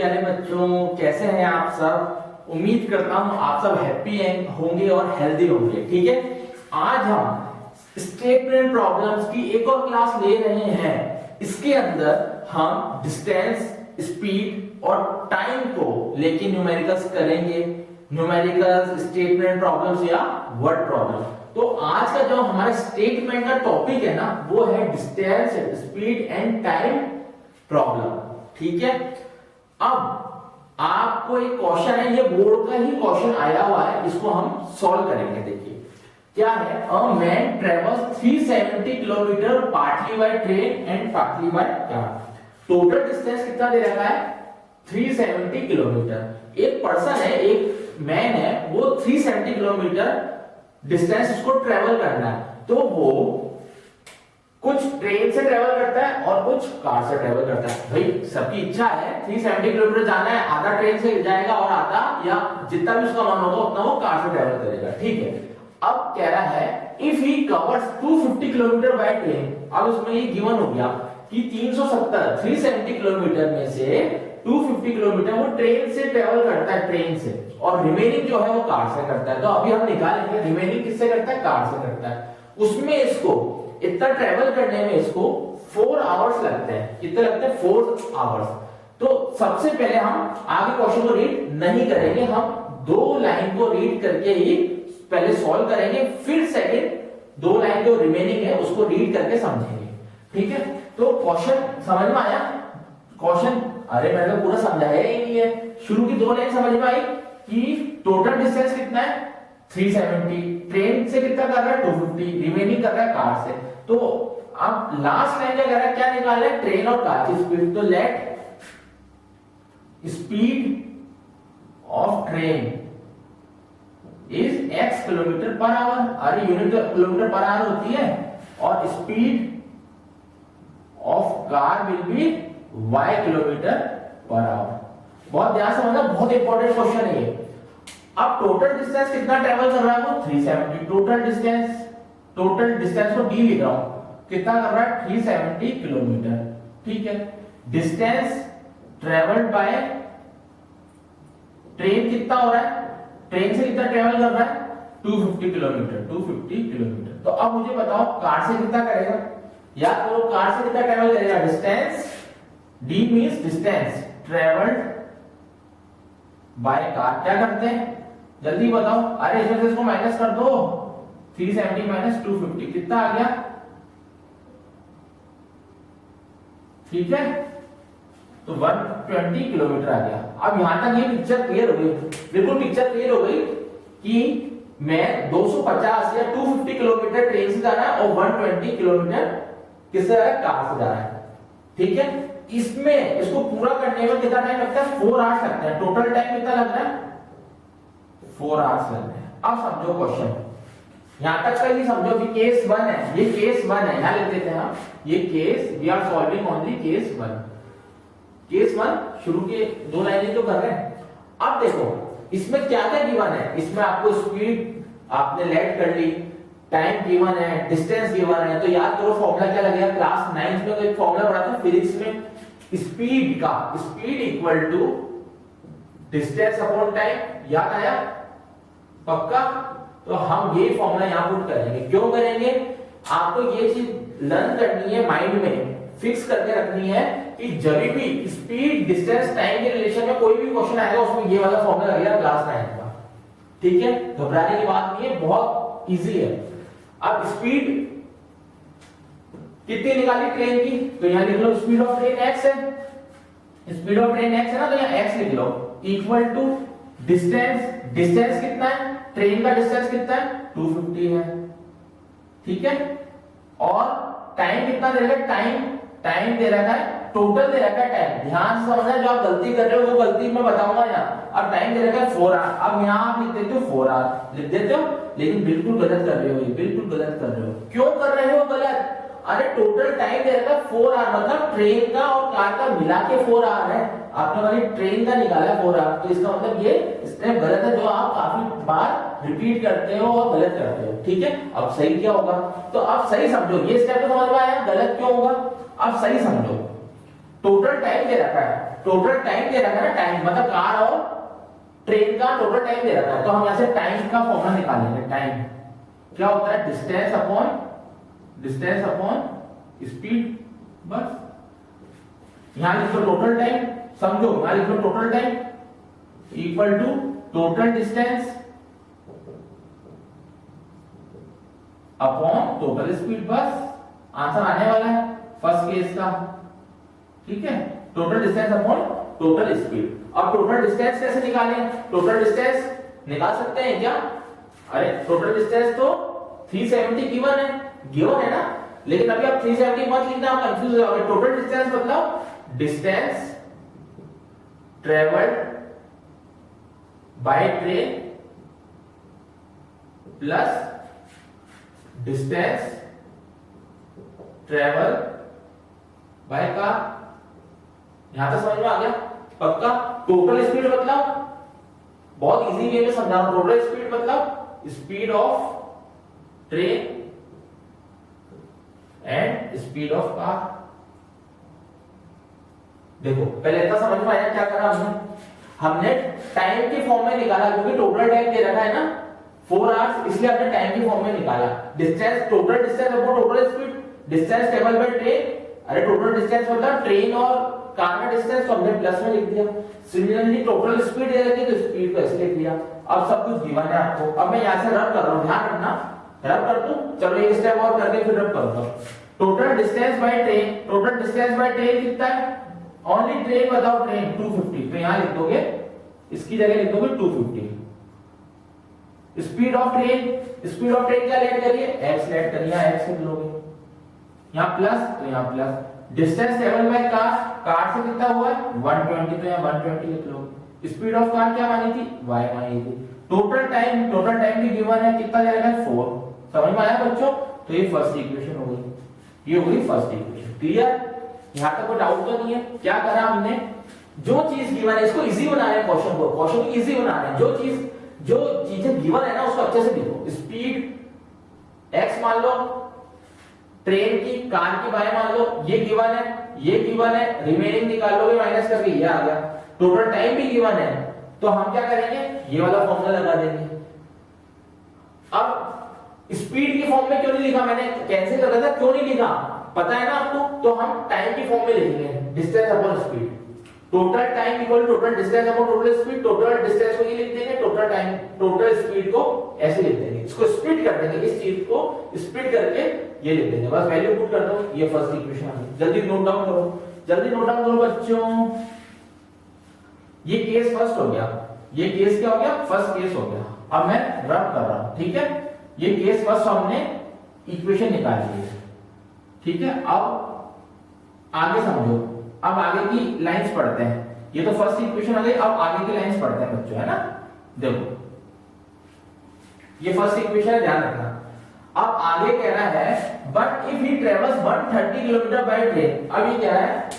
प्यारे बच्चों, कैसे हैं आप सब। उम्मीद करता हूं आप सब हैप्पी होंगे और हेल्दी होंगे। ठीक है, आज हम स्टेटमेंट प्रॉब्लम्स की एक और क्लास ले रहे हैं। इसके अंदर हम डिस्टेंस, स्पीड और टाइम को लेके न्यूमेरिकल्स करेंगे। न्यूमेरिकल्स, स्टेटमेंट प्रॉब्लम्स या वर्ड प्रॉब्लम। तो आज का जो हमारा स्टेटमेंट का टॉपिक है ना, वो है distance, speed and time problem. ठीक है, अब आपको एक क्वेश्चन है, ये बोर्ड का ही क्वेश्चन आया हुआ है, इसको हम सॉल्व करेंगे। देखिए क्या है, a man travels 370 kilometre partly by train and partly by car. Total distance कितना दे रखा है? 370 किलोमीटर। एक पर्सन है, एक मैन है, वो 370 किलोमीटर डिस्टेंस उसको ट्रेवल करना है। तो वो कुछ ट्रेन से ट्रेवल करता है और कुछ कार से ट्रेवल करता है। भाई सबकी इच्छा है 370 किलोमीटर जाना है, आधा ट्रेन से जाएगा और आधा या जितना भी उसका मन होगा उतना वो कार से ट्रेवल करेगा। ठीक है, अब कह रहा है if he covers 250 kilometre by train. अब उसमें ये गिवन हो गया कि 370 किलोमीटर में से 250 किलोमीटर वो ट्रेन से ट्रेवल करता है, ट्रेन से, और रिमेनिंग जो है वो कार से करता है। तो अभी हम निकालेंगे रिमेनिंग किससे करता है? कार से करता है। उसमें इसको इतना ट्रेवल करने में इसको 4 आवर्स लगते हैं। कितने लगते हैं? 4 आवर्स। तो सबसे पहले हम आगे क्वेश्चन को रीड नहीं करेंगे, हम 2 लाइन को रीड करके ही पहले सॉल्व करेंगे, फिर सेकंड 2 लाइन जो रिमेनिंग है उसको रीड करके समझेंगे। ठीक है, तो क्वेश्चन समझ में आया? क्वेश्चन अरे मैंने पूरा समझाया ही नहीं है। शुरू की 2 लाइन समझ में आई कि टोटल डिस्टेंस कितना है? 370, ट्रेन से कितना कर रहा है? 250, रिमेनिंग कर रहा है कार से। तो अब लास्ट लाइन क्या कर रहा है? क्या निकाल रहा है? ट्रेन और कार की स्पीड। तो let speed of train is x kilometre per hour. अरे यूनिट किलोमीटर पर आवर होती है, और speed of car will be y kilometre per our. बहुत ध्यान से समझना, बहुत इंपॉर्टेंट क्वेश्चन है ये। अब टोटल डिस्टेंस कितना ट्रेवल कर रहा है वो? 370। टोटल डिस्टेंस को d लिख रहा हूं, कितना कर रहा है? 370 किलोमीटर। ठीक है, डिस्टेंस ट्रेवल्ड बाय ट्रेन कितना हो रहा है? ट्रेन से कितना ट्रेवल कर रहा है? 250 किलोमीटर। तो अब मुझे बताओ कार से कितना करेगा? या तो कार से कितना ट्रेवल करेगा? Distance, d means distance travelled by car. क्या करते हैं जल्दी बताओ? अरे इसमें से इसको माइनस कर दो, 370 माइनस 250 कितना आ गया? ठीक है, तो 120 किलोमीटर आ गया। अब यहां तक ये पिक्चर क्लियर हो गई, बिल्कुल पिक्चर क्लियर हो गई कि मैं 250 या 250 किलोमीटर ट्रेन से जा रहा है और 120 किलोमीटर किससे जा रहा है? कार से जा रहा है। ठीक है, इसमें इसको पूरा करने में कितना टाइम लगता है? 4 आवर्स लगते हैं। टोटल टाइम कितना लग रहा है? 4 आवर्स लग रहे हैं। अब समझो क्वेश्चन, यहां तक का ही समझो कि केस 1 है, ये केस 1 है, यहां लिख देते हैं हम ये case, we are solving only case 1। Case 1 शुरू के 2 लाइनें तो कर रहे हैं। अब देखो इसमें क्या क्या गिवन है। इसमें आपको स्पीड आपने लेट कर ली, टाइम गिवन है, डिस्टेंस गिवन है। तो याद करो फॉर्मूला क्या लगेगा? क्लास 9 में एक फॉर्मूला पढ़ा था फिजिक्स में, स्पीड का, speed equal to distance upon time. याद आया? पक्का? तो हम ये फॉर्मूला यहां पुट करेंगे। क्यों करेंगे? आपको ये चीज लर्न करनी है, माइंड में फिक्स करके रखनी है कि जब भी स्पीड, डिस्टेंस, टाइम के रिलेशन में कोई भी क्वेश्चन आएगा उसमें ये वाला फॉर्मूला लगेगा क्लास 9 का। ठीक है, घबराने की बात नहीं है, बहुत इजी है। अब स्पीड कितनी निकाली ट्रेन की? तो यहां लिख लो स्पीड ऑफ ट्रेन x है, स्पीड ऑफ ट्रेन x है ना, तो यहां x लिख लो, इक्वल टू डिस्टेंस, डिस्टेंस कितना है? ट्रेन का डिस्टेंस कितना है? 250 है। ठीक है, और टाइम कितना दे रखा है? टाइम दे रखा है, टोटल दे रखा है टाइम। ध्यान से समझना, जो आप गलती कर रहे हो वो गलती मैं बताऊंगा यहाँ। अब टाइम दे रखा है 4 आवर। अब यहाँ आप लिख देते हो 4 आवर, लिख देते हो, लेकिन बिल्कुल गलत कर रहे हो, ये बिल्कुल गलत कर रहे हो। क्यों कर रहे हो गलत? अरे टोटल टाइम दे रखा है 4 आवर, मतलब ट्रेन का और कार का मिला के 4 आवर है। आपने वाली ट्रेन का निकाला 4 आवर, तो इसका मतलब ये स्टेप गलत है, जो आप काफी बार रिपीट करते हो और गलत करते हो। ठीक है, अब सही क्या होगा? तो अब सही समझो, ये स्टेप तो समझ में आया, गलत क्यों होगा? अब सही समझो, टोटल टाइम दे रखा है टोटल टाइम दे रखा है ना, टाइम मतलब कार और ट्रेन का टोटल टाइम दे रखा है, तो हम यहां से टाइम का फॉर्मूला निकालेंगे। टाइम क्या होता है, डिस्टेंस अपॉन स्पीड। बस यहां लिख लो टोटल टाइम, समझो यहां लिख लो total time equal to total distance upon total speed. बस आंसर आने वाला है फर्स्ट केस का, ठीक है, total distance upon total speed. अब टोटल डिस्टेंस कैसे निकालें, टोटल डिस्टेंस निकाल सकते हैं क्या? अरे टोटल डिस्टेंस तो 370 गिवन है ना, लेकिन अभी आप 370 मत लिखना, आप कंफ्यूज हो जाओगे। टोटल डिस्टेंस मतलब distance travelled bye train plus distance travel by car. यहां तक समझ में आ गया पक्का? टोटल स्पीड मतलब बहुत इजी वे में समझा रहा हूं, टोटल स्पीड मतलब speed of train and speed of car. देखो पहले इतना समझ में आया क्या करा हमने टाइम के फॉर्म में निकाला, क्योंकि टोटल टाइम दे रखा है ना 4 आवर्स, इसलिए हमने टाइम के फॉर्म में निकाला। Distance total distance upon total speed, distance travel by train. अरे टोटल डिस्टेंस मतलब ट्रेन और कार का डिस्टेंस, तो हमने प्लस में लिख दिया। सिमिलरली टोटल स्पीड दे रखी तो स्पीड को ऐसे लिख दिया। अब सब कुछ गिवन है आपको। अब मैं यहां से रब कर रहा हूं, ध्यान रखना, रब कर दूं। चलो एक स्टेप और करके फिर रब करूंगा। Total distance by train, total distance by train कितना है? ओनली ट्रेन बताओ, ट्रेन 250, तो यहां लिख दोगे, इसकी जगह लिख दोगे 250। Speed of train, speed of train क्या लेट करिए, x लेट करिए, x लिख लोगे, यहां प्लस तो यहां plus. Distance travel by car, car से कितना हुआ है 120, तो यहां 120 लिख लो। स्पीड ऑफ कार क्या मानी थी, y मानी थी। टोटल टाइम भी गिवन है, कितना जाएगा 4। समझ में आया बच्चों? तो ये फर्स्ट इक्वेशन हो गई, ये हो गई फर्स्ट इक्वेशन। क्लियर? यहां तक कोई डाउट तो नहीं है? क्या करा हमने, जो चीज गिवन है इसको इजी बना रहे हैं, क्वेश्चन को इजी बना रहे हैं। जो चीजें गिवन है ना उसको अच्छे से लिखो। स्पीड x मान लो, ट्रेन की कार की बाय मान लो, ये गिवन है, रिमेनिंग निकाल लोगे माइनस करके, ये आ गया। टोटल टाइम भी गिवन है, तो हम क्या करेंगे, ये वाला फॉर्मूला लगा देंगे। अब स्पीड की फॉर्म में क्यों नहीं लिखा मैंने, कैंसिल कर रहा था, क्यों नहीं लिखा पता है ना आपको? तो हम टाइम की फॉर्म में लिखेंगे, distance upon speed. Total time equal total distance upon total speed. Total distance को ये लिख देंगे, टोटल टाइम टोटल स्पीड को ऐसे लिख देंगे, इसको स्प्लिट कर देंगे, इस चीज को स्प्लिट करके ये लिख देंगे। बस वैल्यू पुट कर दो, ये फर्स्ट इक्वेशन आ गई। जल्दी नोट डाउन करो बच्चों। ये केस फर्स्ट हो गया, ये केस क्या हो गया, फर्स्ट केस हो गया। अब मैं रब कर रहा हूं, ठीक है, ये केस फर्स्ट हमने इक्वेशन निकाल ली है, ठीक है। अब आगे समझो, अब आगे की लाइंस पढ़ते हैं। ये तो फर्स्ट इक्वेशन आ गई, अब आगे की लाइंस पढ़ते हैं बच्चों, है ना। देखो ये फर्स्ट इक्वेशन है, ध्यान रखना। अब आगे कह रहा है but if he travels 130 kilometre by train. अब ये कह रहा है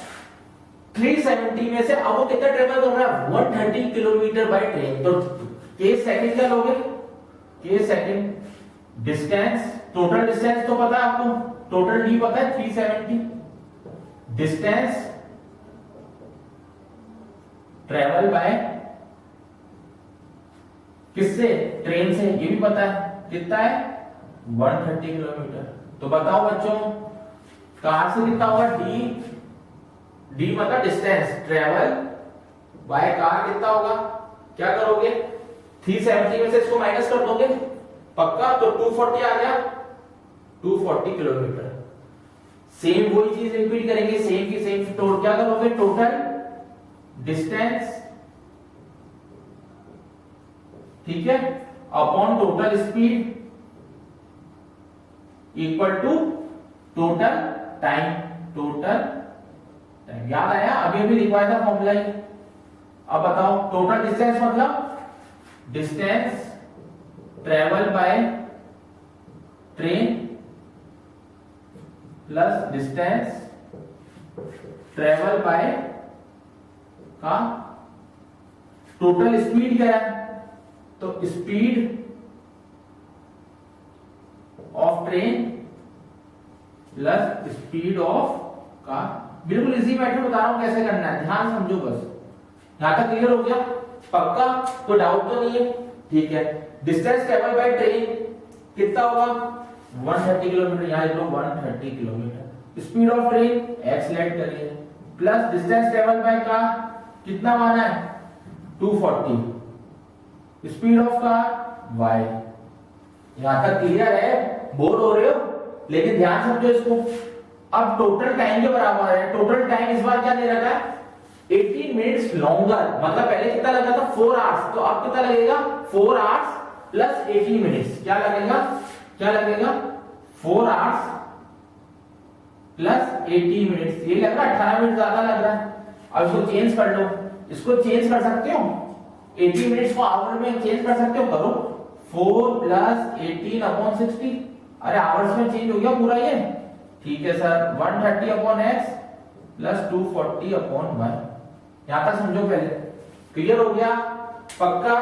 370 में से अब वो कितना ट्रेवल कर रहा है, 130 किलोमीटर बाय ट्रेन। तो के सेकंड क्या लोगे, के सेकंड डिस्टेंस, टोटल डिस्टेंस तो पता है आपको, टोटल डी पता है 370, डिस्टेंस ट्रेवल बाय किससे, ट्रेन से, ये भी पता है कितना है 130 किलोमीटर। तो बताओ बच्चों कार से कितना होगा, डी मतलब डिस्टेंस ट्रेवल बाय कार कितना होगा, क्या करोगे 370 में से इसको माइनस कर दोगे पक्का, तो 240 आ गया, 240 किलोमीटर। सेम वही चीज रिपीट करेंगे, सेम की सेम। तो क्या करोगे, टोटल डिस्टेंस, ठीक है, upon total speed equal to total time. याद आया, अभी लिखवाया था फॉर्मूला ही। अब बताओ टोटल डिस्टेंस मतलब distance travel by train plus distance travel by का टोटल स्पीड क्या है, तो speed of train plus speed of car. बिल्कुल इजी मेथड बता रहा हूँ कैसे करना है, ध्यान समझो बस। यहाँ तक क्लियर हो गया? पक्का? तो डाउट तो नहीं है? ठीक है। डिस्टेंस ट्रेवल बाय ट्रेन कितना होगा? 130 किलोमीटर, यहाँ लिख लो 130 kilometre. Speed of train x let करिए, plus distance travel by car कितना माना है? 240। Speed of car y। यहां तक क्लियर है? बोर हो रहे हो? लेकिन ध्यान समझो इसको। अब टोटल टाइम के बराबर है, टोटल टाइम इस बार क्या दे रखा है? 18 मिनट्स लॉन्गर, मतलब पहले कितना लगा था? 4 आवर्स, तो अब कितना लगेगा? 4 आवर्स प्लस 18 मिनट्स। क्या लगेगा? क्या लगेगा? 4 आवर्स प्लस 18 मिनट्स। ये लग रहा है 18 मिनट ज्यादा लग रहा है। अब इसको चेंज कर लो, इसको चेंज कर सकते हो, 80 मिनट्स को आवर में चेंज कर सकते हो, करो 4 प्लस 18 अपॉन 60। अरे आवर्स में चेंज हो गया पूरा ये। ठीक है sir, 130 upon x plus 240 upon y. यहां तक समझो पहले, क्लियर हो गया? पक्का?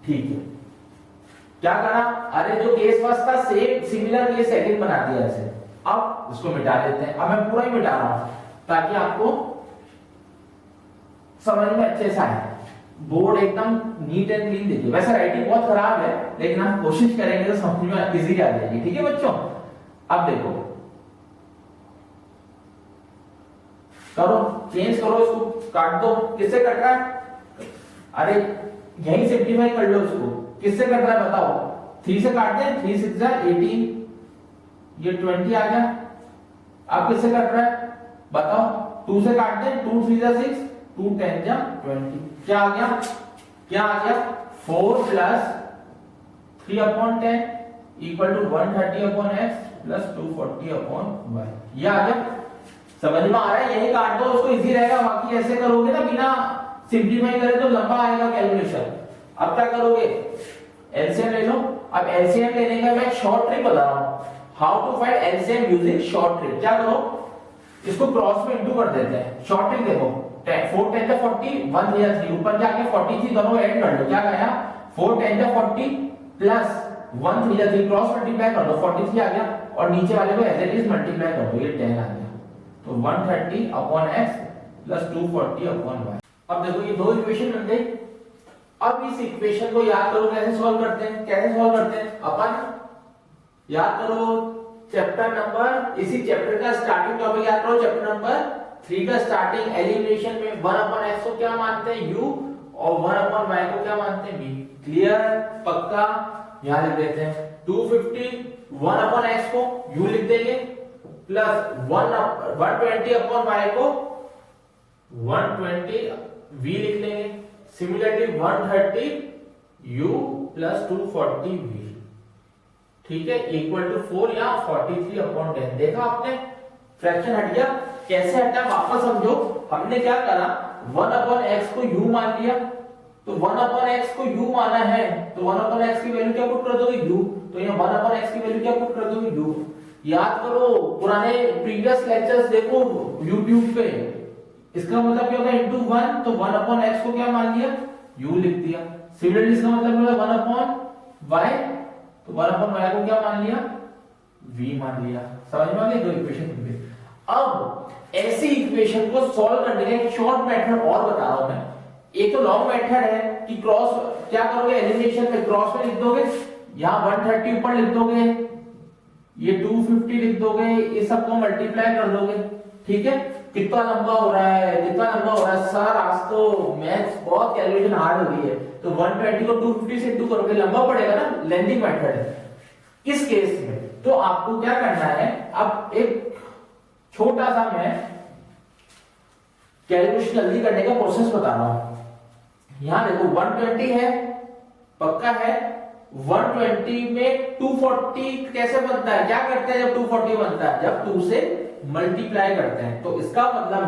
ठीक है। क्या करा? अरे जो केस फर्स्ट था सेम सिमिलर केस सेकंड बना दिया ऐसे। अब इसको मिटा देते हैं। अब मैं पूरा ही मिटा रहा हूं ताकि आपको समझ में अच्छे से आए। बोर्ड एकदम नीट एंड क्लीन देखिए। वैसे राइटिंग बहुत खराब है, लेकिन हम कोशिश करेंगे तो समझ में इजी आ जाएगी। ठीक है बच्चों? अब देखो, करो चेंज करो, इसको काट दो। किससे कट रहा है? अरे यही सिंप्लीफाई कर लो इसको। किससे कट रहा है बताओ? 3 से काट दे, 3 6 जा 18, ये 20 आ गया। अब किससे कट रहा है बताओ? 2 से काट दे, 2 3 जा 6, 2 10 जा 20। क्या आ गया? क्या आ गया? 4 plus 3 upon 10 equal to 130 upon x plus 240 upon y. ये आ गया? समझ में आ रहा है? यही काट दो, उसको इजी रहेगा। बाकी ऐसे करोगे ना बिना सिंप्लीफाई करे तो लंबा आएगा कैलकुलेशन। अब क्या करोगे? एलसीएम ले लो। अब एलसीएम लेने का मैं शॉर्ट ट्रिक बता रहा हूं, how to find LCM using short trick. क्या करो? इसको क्रॉस में इंटू कर देते हैं। शॉर्ट ट्रिक देखो, 4 10 जा 40, 1 3 जा 3, ऊपर जाके 43 दोनों ऐड कर लो। क्या गया? 4 10 जा 40 प्लस 1 3 जा 3, क्रॉस मल्टीप्लाई कर दो, 43 आ गया। और नीचे वाले को एज इट इज मल्टीप्लाई कर दो, ये 10 आ गया। तो 130 upon x plus 240 upon y। अब देखो ये दो इक्वेशन बन गई। अब इस इक्वेशन को याद करो कैसे सॉल्व करते हैं। कैसे सॉल्व करते हैं अपन? याद करो चैप्टर नंबर, इसी चैप्टर का स्टार्टिंग टॉपिक याद करो, चैप्टर नंबर 3 का स्टार्टिंग एलिमिनेशन में 1 अपॉन x को क्या मानते हैं? u, और 1 अपॉन y को क्या मानते हैं? v। क्लियर? पक्का? यहां लिख देते हैं 250, 1 अपॉन x को u लिख देंगे, प्लस 120 अपॉन y को 120 v लिख लेंगे। Similarly 130 u plus 240 v। ठीक है, इक्वल टू 4 या 43 अपॉन 10। देखा आपने? फ्रैक्शन हट गया। कैसे हटा वापस समझो। हमने क्या करा? 1 अपॉन x को u मान लिया, तो 1 अपॉन x को u माना है, तो 1 अपॉन x की वैल्यू क्या पुट कर दोगे? u। तो यहाँ 1 अपॉन x की वैल्यू क्या पुट कर दोगे? u। याद करो पुराने प्रीवियस लेक्चर्स देखो YouTube पे। इसका मतलब क्या होता है? इंटू 1, तो 1 अपॉन x को क्या मान लिया? u लिख दिया। सिमिलरली इसका मतलब क्या होता है? 1 अपॉन y, तो 1 अपॉन y को क्या मान लिया? v मान लिया। समझ में आ गया? दो इक्वेशन बन गई। अब ऐसी इक्वेशन को सॉल्व करने का एक शॉर्ट मेथड और बता रहा हूं मैं। एक तो लॉन्ग मेथड है कि क्रॉस क्या करोगे? एलिमिनेशन में क्रॉस में लिख दोगे, यहां 130 ऊपर लिख दोगे, ये 250 लिख दोगे, ये सबको मल्टीप्लाई कर दोगे। ठीक है? कितना लंबा हो रहा है? कितना लंबा हो रहा है सर? आज तो मैथ्स बहुत कैलकुलेशन हार्ड हो रही है। तो 120 को 250 से इंटू करोगे, लंबा पड़ेगा ना, लेंथी मेथड है। इस केस में तो आपको क्या करना है? अब एक छोटा सा मैं कैलकुलेशन जल्दी करने का प्रोसेस बता रहा हूं। यहां देखो 120 है, पक्का है। 120 में 240 कैसे बनता है? क्या करते हैं जब 240 बनता है? जब 2 से मल्टीप्लाई करते हैं। तो इसका मतलब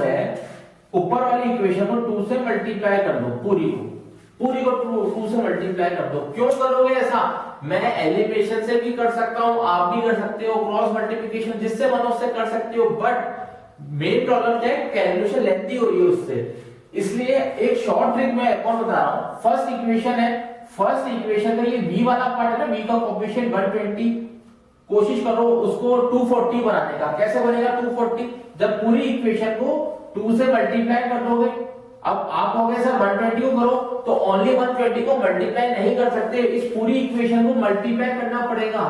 है ऊपर वाली इक्वेशन को 2 से मल्टीप्लाई कर दो, पूरी को 2 से मल्टीप्लाई कर दो। क्यों करोगे ऐसा? मैं एलिमिनेशन से भी कर सकता हूं, आप भी कर सकते हो, क्रॉस मल्टीप्लिकेशन जिससे मन उससे कर सकते हो, बट मेन प्रॉब्लम क्या है? कैलकुलेशन लेंथी हो रही है उससे। इसलिए एक शॉर्ट ट्रिक मैं कौन बता रहा हूं। फर्स्ट इक्वेशन का ये v वाला पार्ट है ना, v का कोएफिशिएंट 120 कोशिश करो उसको 240 बनाने का। कैसे बनेगा 240? जब पूरी इक्वेशन को 2 से मल्टीप्लाई कर दोगे। अब आप कहोगे सर 120 को करो, तो ओनली 120 को मल्टीप्लाई नहीं कर सकते, इस पूरी इक्वेशन को मल्टीप्लाई करना पड़ेगा,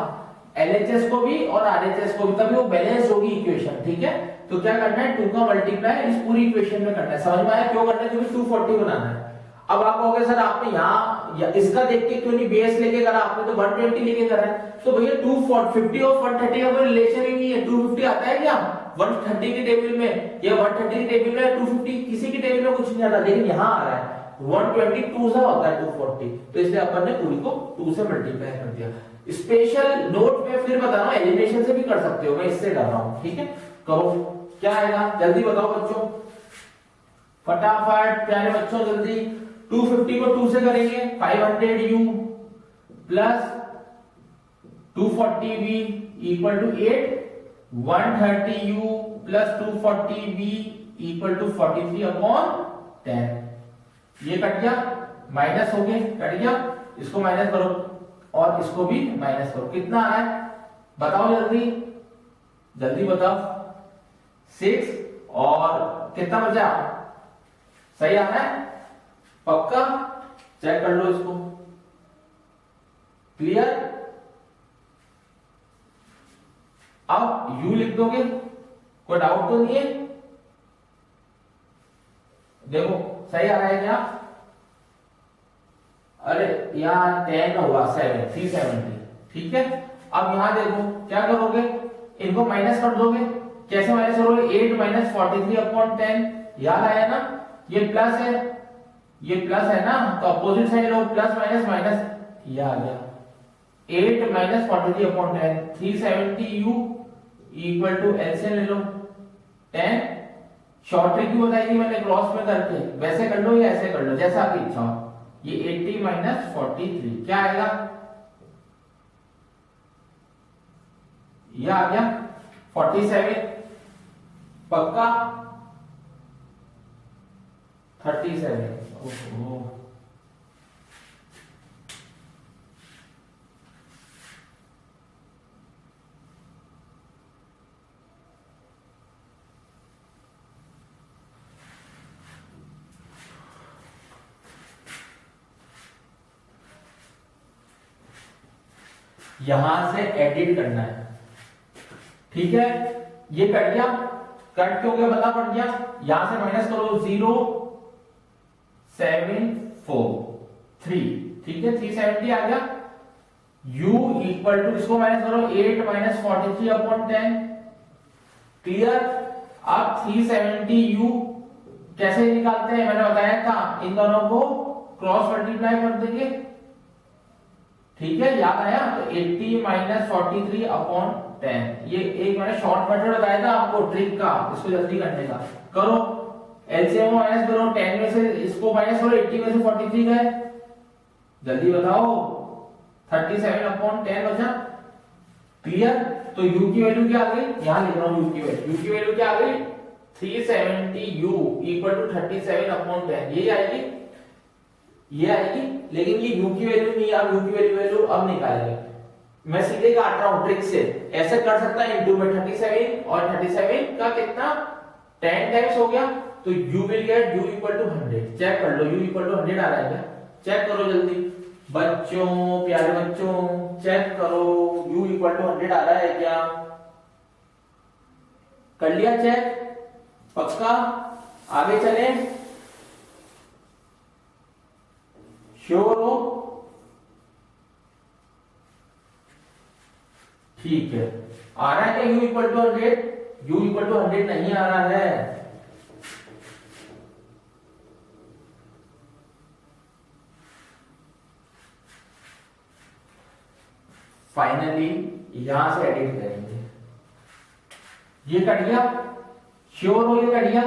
LHS को भी और RHS को भी, तभी वो बैलेंस होगी इक्वेशन। ठीक है, तो क्या करना है 2 का मल्टीप्लाई इस पूरी इक्वेशन में करना है। समझ में आया क्यों करना है? क्योंकि 240 बनाना है। अब आप कहोगे सर आपने यहाँ इसका देख के क्यों नहीं बेस लेके करा, आपने तो 120 लेके करा है। तो भैया 250 और 130 का कोई रिलेशन ही नहीं है। 250 आता है क्या 130 की टेबल में, या 130 की टेबल में 250 किसी की टेबल में कुछ नहीं आता, लेकिन यहाँ आ रहा है 122 सा होता है 240, तो इसलिए अपन ने पूरी को 2 से मल्टीप्लाई कर दिया। स्पेशल नोट में फिर बता रहा हूँ, एलिमिनेशन से भी कर सकते हो, मैं इससे कर रहा हूँ। ठीक है, करो क्या आएगा जल्दी बताओ बच्चों, फटाफट प्यारे बच्चों जल्दी। 250 को 2 से करेंगे 500u plus 240v equal to 8, 130u plus 240v equal to 43 upon 10। ये कट गया, माइनस हो गए, कट गया, इसको माइनस करो और इसको भी माइनस करो। कितना आ रहा है बताओ जल्दी, जल्दी बताओ। 6 और कितना बचा, सही आ रहा है पक्का? चेक कर लो इसको, क्लियर? अब u लिख दोगे, कोई डाउट तो नहीं है? देखो सही आ रहा है क्या? अरे यहाँ 10 होगा 370। ठीक है, अब यहां देखो क्या करोगे, इनको माइनस कर दोगे। कैसे माइनस करोगे? 8 माइनस 43 अपॉन 10, याद आया ना? ये प्लस है, ये प्लस है ना, तो अपोजिट साइड लो, प्लस माइनस माइनस, ये आ गया 8 minus 43 upon 10, 370u equal to LCM ले लो 10। शॉर्ट ट्रिक क्यों बताई थी मैंने क्रॉस में करके, वैसे कर लो या ऐसे कर लो जैसा आपकी इच्छा हो। ये 80 माइनस 43 क्या आएगा, ये आ गया 47, पक्का 37। ओहो यहां से एडिट करना है। ठीक है, ये कट गया, कट क्यों गया बता, पड़ गया, यहां से माइनस करो 0 7 4 3। ठीक है, 370 आ गया। u इक्वल टू, इसको माइनस करो 8 माइनस 43 अपॉन 10, क्लियर? अब 370u कैसे निकालते हैं मैंने बताया था, इन दोनों को क्रॉस मल्टीप्लाई कर देंगे। ठीक है, याद आया? तो 80 माइनस 43 अपॉन 10, ये एक मैंने शॉर्ट मेथड बताया था आपको ट्रिक का, इसको जल्दी करने का। करो एलसीएम माइनस करो, 10 में से इसको माइनस करो, 80 में से 43 गए, जल्दी बताओ। 37 अपॉन 10 बचा, क्लियर? तो u की वैल्यू क्या आ गई, यहां लिख रहा हूं u की वैल्यू क्या आ गई 370u इक्वल टू 37 अपॉन 10, ये आएगी, ये आएगी। लेकिन ये u की वैल्यू नहीं, अब u की वैल्यू अब निकालेंगे। मैं सीधे काट रहा हूं ट्रिक से, ऐसे कर सकता है इंटू में 37 और 37 का कितना 10 टाइम्स हो गया, तो u will get u equal to 100। Check कर लो u इक्वल टू 100 आ रहा है क्या, चेक करो जल्दी बच्चों, प्यारे बच्चों चेक करो u इक्वल टू 100 आ रहा है क्या, कर लिया चेक, पक्का? आगे चले, श्योर हो? ठीक है, आ रहा है क्या u equal to 100? u equal to 100 नहीं आ रहा है। फाइनली यहां से एडिट करेंगे, ये कट गया, श्योर हो? ये कट गया।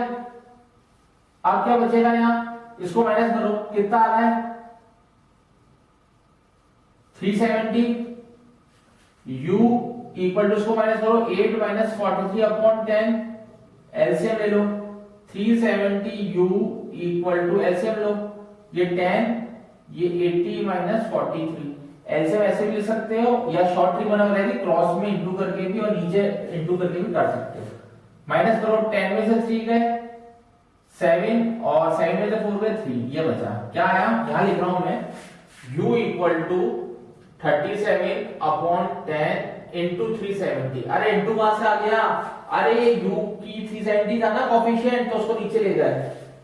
अब क्या बचेगा, यहां इसको माइनस करो, कितना आ रहा है 370, u इक्वल टू, इसको माइनस करो 8 माइनस 43 अपॉन 10, एलसीएम ले लो 370u इक्वल टू, एलसीएम लो, ये 10, ये 80 माइनस 43, एलसीएम ऐसे भी लिख सकते हो या शॉर्ट ट्रिक बना रहेगी क्रॉस में इंटू करके भी और नीचे इंटू करके भी कर सकते हो। माइनस करो, 10 में से 3 गए 7 और 7 में से 4 गए 3, ये बचा क्या आया, यहां लिख रहा हूं मैं u equal to 37 upon 10 into 370। अरे इंटू कहां से आ गया, अरे u की 370 था ना कोफिशिएंट, तो उसको नीचे ले गए,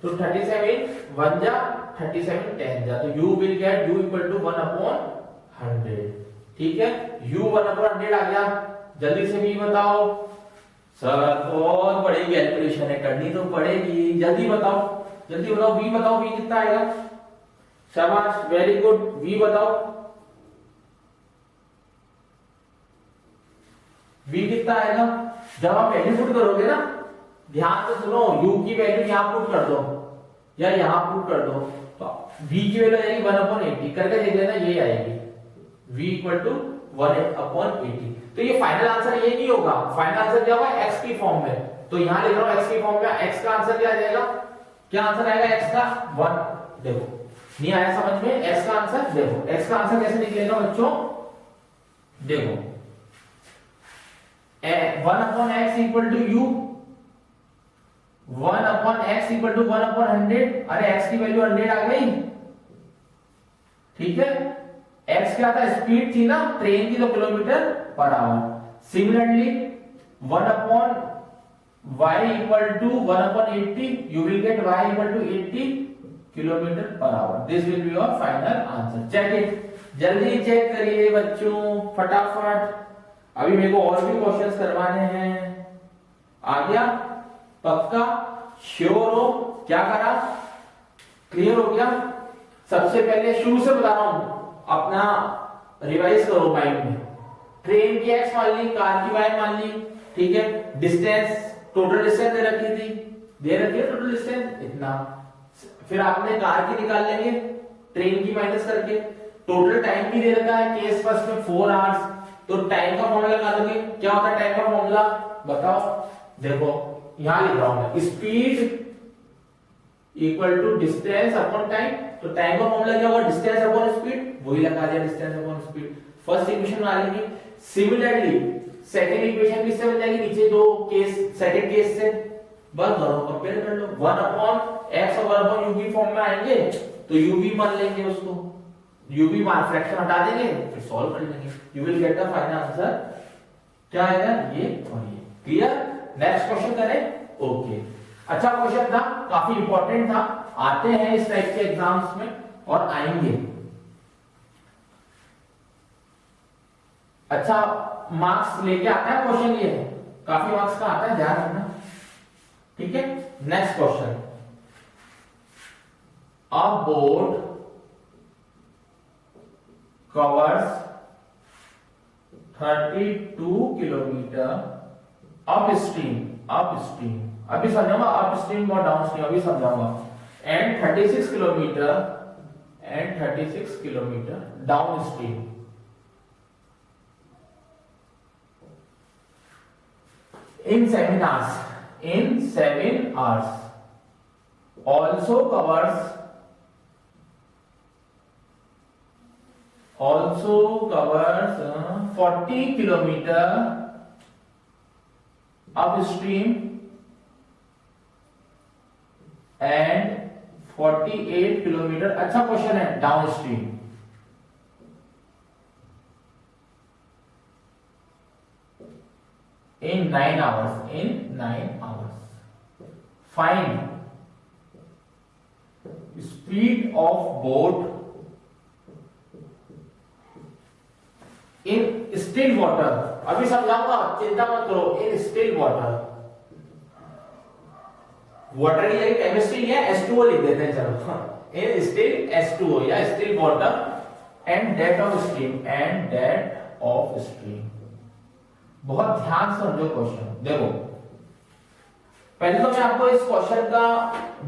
तो 37 1 जा 37 10 जा, तो u will get u equal to 1 upon 100। ठीक है, u 1 अपॉन 100 आ गया। जल्दी से भी बताओ सर, बहुत बड़ी कैलकुलेशन है, करनी तो पड़ेगी, जल्दी बताओ, जल्दी बताओ, v बताओ, v कितना आएगा, शाबाश वेरी गुड, v बताओ, v कितना आएगा। जब आप वैल्यू पुट करोगे ना, ध्यान से सुनो, u की वैल्यू यहां पुट कर दो या यहां पुट कर दो, तो v की वैल्यू आएगी 1/80, करके देख लेना, ये आएगी v इक्वल टू 1/80। तो ये फाइनल आंसर ये नहीं होगा, फाइनल आंसर क्या होगा, x की फॉर्म में, तो यहां लिख रहा हूं x की फॉर्म में, x का आंसर क्या आ जाएगा, क्या आंसर आएगा x का 1। देखो नहीं आया समझ में, x का आंसर देखो, x का आंसर कैसे निकलेगा बच्चों, देखो 1/x equal to u, 1/x equal to 1/100। अरे x की वैल्यू 100 आ गई, ठीक है, x क्या था, स्पीड थी ना ट्रेन की, तो kilometre per hour. Similarly 1/y equal to 1/80, you will get y equal to 80 kilometre per hour. This will be your final answer. Check it, जल्दी चेक करिए बच्चों फटाफट, अभी मेरे को और भी क्वेश्चंस करवाने हैं। आ गया, पक्का, श्योर हो, क्या करा, क्लियर हो गया। सबसे पहले शुरू से बता रहा हूं, अपना रिवाइज करो माइंड में। ट्रेन की x मान ली, कार की y मान ली, ठीक है, डिस्टेंस, टोटल डिस्टेंस दे रखी थी, दे रखी है टोटल डिस्टेंस इतना, फिर आपने कार की निकाल लेंगे ट्रेन की माइनस करके, टोटल टाइम भी दे रखा है, केस फर्स्ट में 4 आवर्स, तो टाइम का फॉर्मूला लगा दोगे, क्या होता है टाइम का फॉर्मूला बताओ, देखो यहां लिख रहा हूं मैं, speed equal to distance upon time, तो टाइम का फॉर्मूला क्या होगा, डिस्टेंस अपॉन स्पीड, वही लगा दिया distance upon speed. First equation बना लेंगे। सिमिलरली सेकंड इक्वेशन किससे बन जाएगी, नीचे दो केस, सेकंड केस से बस दोनों कंपेयर कर लो, 1/x और 1/u की फॉर्म में आएंगे, तो u भी मान लेंगे उसको, u भी मान फ्रैक्शन हटा देंगे, फिर सॉल्व कर लेंगे, you will get the final answer, क्या आएगा, ये और ये। क्लियर, नेक्स्ट क्वेश्चन करें। ओके, अच्छा क्वेश्चन था, काफी इंपॉर्टेंट था, आते हैं इस टाइप के एग्जाम्स में और आएंगे। अच्छा मार्क्स लेके आता है क्वेश्चन, ये काफी मार्क्स का आता है, ध्यान रखना, ठीक है। नेक्स्ट क्वेश्चन, अ boat covers 32 kilometre up stream, अभी समझाऊंगा, अप स्ट्रीम और डाउन स्ट्रीम अभी समझाऊंगा, and 36 kilometre down stream. In 7 hours also covers 40 kilometer upstream and 48 kilometre, अच्छा क्वेश्चन है, down stream. In 9 hours, find speed of boat in still water। अभी समझाऊंगा, चिंता मत करो। in still water, वाटर की जगह केमिस्ट्री है, H2O लिख देते हैं, चलो in still H2O या still water and that of stream, बहुत ध्यान से समझो क्वेश्चन। देखो पहले तो मैं आपको इस क्वेश्चन का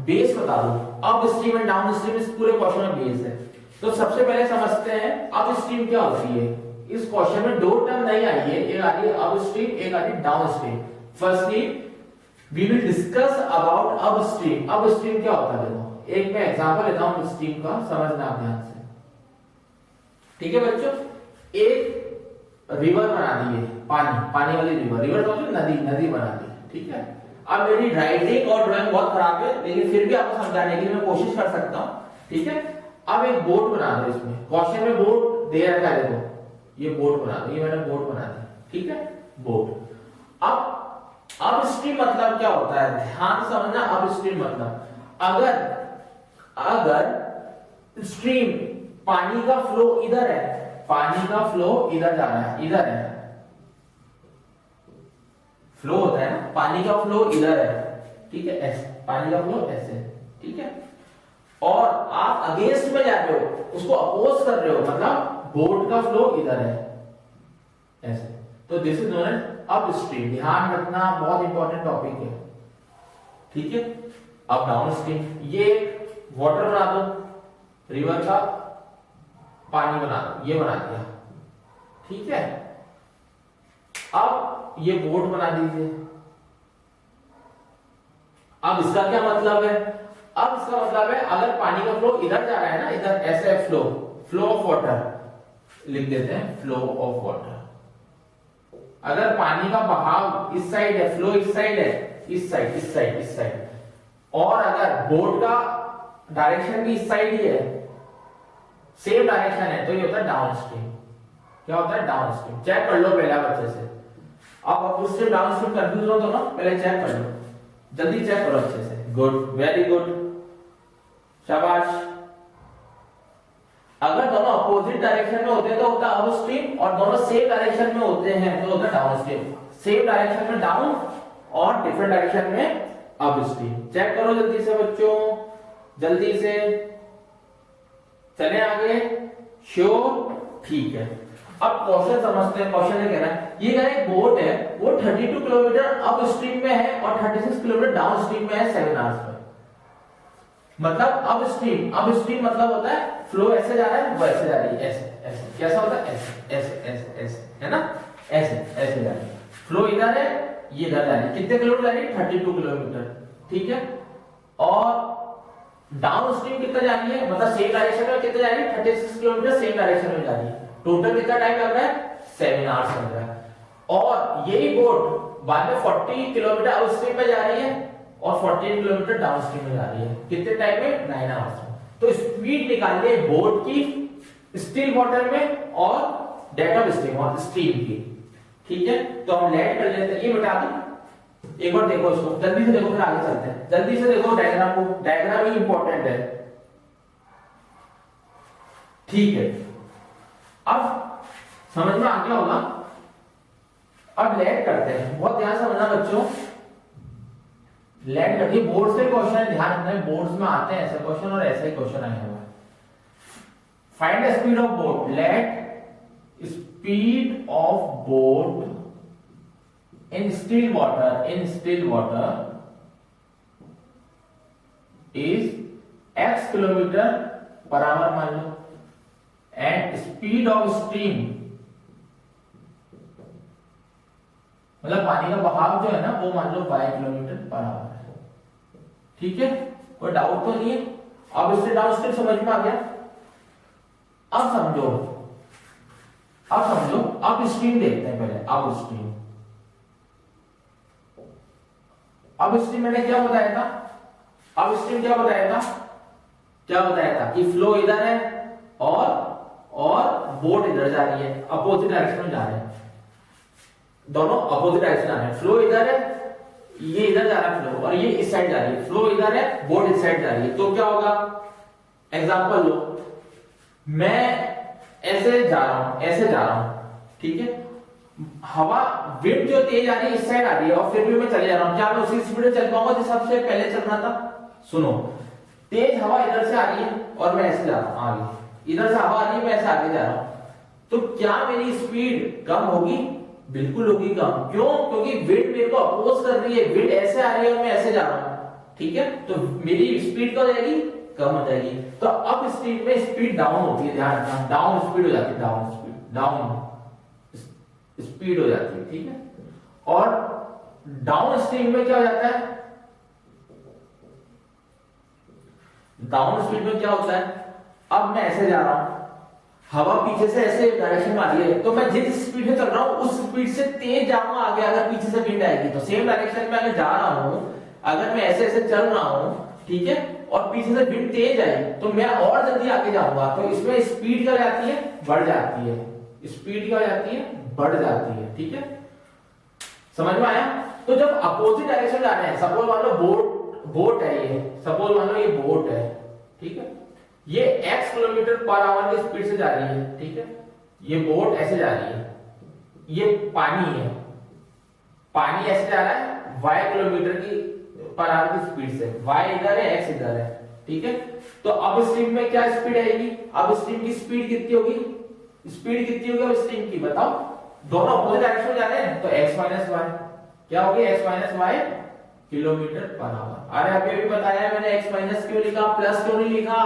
बेस बता दूं, up stream and down stream इस पूरे क्वेश्चन का बेस है। तो सबसे पहले समझते हैं अप स्ट्रीम क्या होती है। इस क्वेश्चन में दो टर्म नहीं आई है, एक आ रही है अप स्ट्रीम, एक आ रही है downstream. Firstly we will discuss about upstream. Upstream क्या होता है, देखो एक मैं एग्जांपल लेता हूं स्ट्रीम का, समझना आप ध्यान से, ठीक है बच्चों, एक रिवर बना दी है, पानी वाली रिवर तो नदी बना दी, ठीक है। अब मेरी राइटिंग और ड्राइंग बहुत खराब है, लेकिन फिर भी आपको समझाने के लिए मैं कोशिश कर सकता हूँ, ठीक है। अब एक बोट बना दो, इसमें क्वेश्चन में बोट दे रखा है, देखो ये बोट बना दो, ये मैंने बोट बना दी, ठीक है, बोट। अब स्ट्रीम मतलब क्या होता है, ध्यान समझना। अब स्ट्रीम मतलब अगर स्ट्रीम, पानी का फ्लो इधर है, पानी का फ्लो इधर जा रहा है, इधर है, फ्लो होता है ना, पानी का फ्लो इधर है, ठीक है, ऐसे पानी का फ्लो ऐसे, ठीक है, और आप अगेंस्ट में जा रहे हो, उसको अपोज कर रहे हो, मतलब बोट का फ्लो इधर है ऐसे, तो this is known as upstream. ध्यान रखना, बहुत इंपॉर्टेंट टॉपिक है, ठीक है। अब डाउन स्ट्रीम, ये वाटर बना दो, रिवर का पानी बना दो, ये बना दिया, ठीक है। अब ये बोट बना दीजिए। अब इसका क्या मतलब है, अब इसका मतलब है अगर पानी का फ्लो इधर जा रहा है ना, इधर ऐसे फ्लो ऑफ वाटर लिख देते हैं, फ्लो ऑफ वाटर। अगर पानी का बहाव इस साइड है, फ्लो इस साइड है, इस साइड, और अगर बोट का डायरेक्शन भी इस साइड ही है, सेम डायरेक्शन है, तो ये होता है डाउन स्ट्रीम। क्या होता है, डाउन स्ट्रीम। चेक कर लो पहला बच्चे से, आप up stream down stream confuse हो तो ना, पहले चेक कर लो, जल्दी चेक करो अच्छे से। गुड, वेरी गुड, शाबाश। अगर दोनों अपोजिट डायरेक्शन में होते हैं तो होता है अप स्ट्रीम, और दोनों सेम डायरेक्शन में होते हैं तो होता है डाउन स्ट्रीम। सेम डायरेक्शन में डाउन और डिफरेंट डायरेक्शन में अप स्ट्रीम। चेक करो जल्दी से बच्चों, जल्दी से चले आगे। श्योर, ठीक है। अब क्वेश्चन समझते हैं। क्वेश्चन ये कह रहा है, ये कह रहा है एक बोट है, वो 32 किलोमीटर अप स्ट्रीम में है और 36 किलोमीटर डाउन स्ट्रीम में है 7 आवर्स में। मतलब अप स्ट्रीम मतलब होता है फ्लो ऐसे जा रहा है, वो ऐसे जा रही है, ऐसे कैसा होता है, ऐसे है ना, ऐसे जा रही है। फ्लो इधर है, ये इधर जा रही है, कितने किलोमीटर जा रही है, 32 किलोमीटर, ठीक है। और डाउन स्ट्रीम कितना जा रही है, मतलब सेम डायरेक्शन में कितना जा रही है, 36 किलोमीटर सेम डायरेक्शन में जा रही है। टोटल कितना टाइम लग रहा है, 7 आवर्स लग रहा है। और यही बोट बाद में 40 किलोमीटर अप स्ट्रीम में जा रही है और 14 किलोमीटर डाउन स्ट्रीम में जा रही है, कितने टाइम में, 9 आवर्स में। तो स्पीड निकालिए बोट की स्टिल वाटर में और डेट ऑफ स्ट्रीम और स्ट्रीम की, ठीक है। तो हम लेट कर लेते हैं, ये बता दूं, एक बार देखो इसको जल्दी से, देखो फिर आगे चलते हैं। जल्दी से देखो डायग्राम को, डायग्राम ही इंपॉर्टेंट है, ठीक है। अब समझ में आ गया होगा। अब लेट करते हैं, बहुत ध्यान से समझना बच्चों, लेट करके बोर्ड से क्वेश्चन ध्यान रखना, बोर्ड्स में आते हैं ऐसे क्वेश्चन और ऐसे ही क्वेश्चन आए हुए हैं। Find the speed of boat, let speed of boat in still water is x kilometre per our मान लो, एंड स्पीड ऑफ स्ट्रीम मतलब पानी का बहाव जो है ना, वो मान लो 5 किलोमीटर पर आवर है, ठीक है। कोई डाउट तो नहीं है। अब इससे डाउन स्ट्रीम समझ में आ गया। अब समझो, अब स्ट्रीम देखते हैं पहले। अब स्ट्रीम मैंने क्या बताया था, अब स्ट्रीम क्या बताया था कि फ्लो इधर है और बोट इधर जा रही है, अपोजिट डायरेक्शन में जा रहे हैं, दोनों अपोजिट डायरेक्शन आ रहे हैं। फ्लो इधर है, ये इधर जा रहा है फ्लो, और ये इस साइड जा रही है। फ्लो इधर है, बोट इस साइड जा रही है। तो क्या होगा, एग्जांपल लो, मैं ऐसे जा रहा हूं, ठीक है। हवा विंड जो तेज आ रही है इस साइड आ रही है, और फिर भी मैं चले जा रहा हूं, क्या मैं उसी स्पीड में चल पाऊंगा जिस सबसे पहले चल रहा था। सुनो, तेज हवा इधर से आ रही है और मैं ऐसे जा रहा हूं आगे, इधर से हवा आ रही है, मैं ऐसे आगे जा रहा हूं, तो क्या मेरी स्पीड कम होगी? बिल्कुल होगी कम। क्यों? क्योंकि विंड मेरे को अपोज कर रही है, विंड ऐसे आ रही है और मैं ऐसे जा रहा हूं, ठीक है। तो मेरी स्पीड क्या हो जाएगी, कम हो जाएगी। तो अब स्पीड में स्पीड डाउन होती है, ध्यान रखना, डाउन स्पीड हो जाती है, डाउन स्पीड हो जाती है, ठीक है। और डाउन स्ट्रीम में क्या हो जाता है, डाउन स्ट्रीम में क्या होता है, अब मैं ऐसे जा रहा हूं, हवा पीछे से ऐसे डायरेक्शन में आ रही है, तो मैं जिस स्पीड से चल रहा हूँ उस स्पीड से तेज जाऊंगा आगे, अगर पीछे से विंड आएगी तो सेम डायरेक्शन में अगर जा रहा हूँ, अगर मैं ऐसे ऐसे चल रहा हूँ, ठीक है, और पीछे से विंड तेज आई तो मैं और जल्दी आगे जाऊंगा, तो इसमें स्पीड क्या जाती है, बढ़ जाती है, स्पीड क्या जाती है, बढ़ जाती है, ठीक है, समझ में आया। तो जब अपोजिट डायरेक्शन जा रहे हैं, सपोज मान लो बोट है, ये सपोज मान लो ये बोट है, ठीक है, ये x किलोमीटर पर आवर की स्पीड से जा रही है, ठीक है, ये बोट ऐसे जा रही है, ये पानी है, पानी ऐसे जा रहा है y किलोमीटर की पर आवर की स्पीड से, y इधर है x इधर है, ठीक है। तो अब स्ट्रीम में क्या स्पीड आएगी, अब स्ट्रीम की स्पीड कितनी होगी, स्पीड कितनी होगी अब स्ट्रीम की, बताओ, दोनों अपोजिट डायरेक्शन में जा रहे हैं तो x माइनस वाई, क्या होगी, x minus y kilometre per hour. अरे अभी भी बताया मैंने x माइनस क्यों लिखा, प्लस क्यों नहीं लिखा,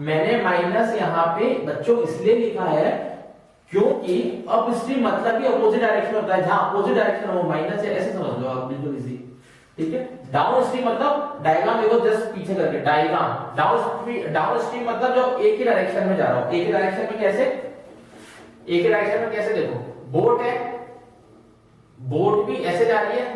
मैंने माइनस यहाँ पे बच्चों इसलिए लिखा है क्योंकि अब स्ट्रीम मतलब ही अपोजिट डायरेक्शन होता है, जहां अपोजिट डायरेक्शन हो माइनस है, ऐसे समझ लो आप, बिल्कुल इजी, ठीक है। डाउन स्ट्रीम मतलब डायग्राम देखो जस्ट पीछे करके, डायग्राम डाउन स्ट्रीम मतलब जो एक ही डायरेक्शन में जा रहा हूं, एक ही डायरेक्शन में कैसे, एक ही डायरेक्शन में कैसे, देखो बोट है, बोट भी ऐसे जा रही है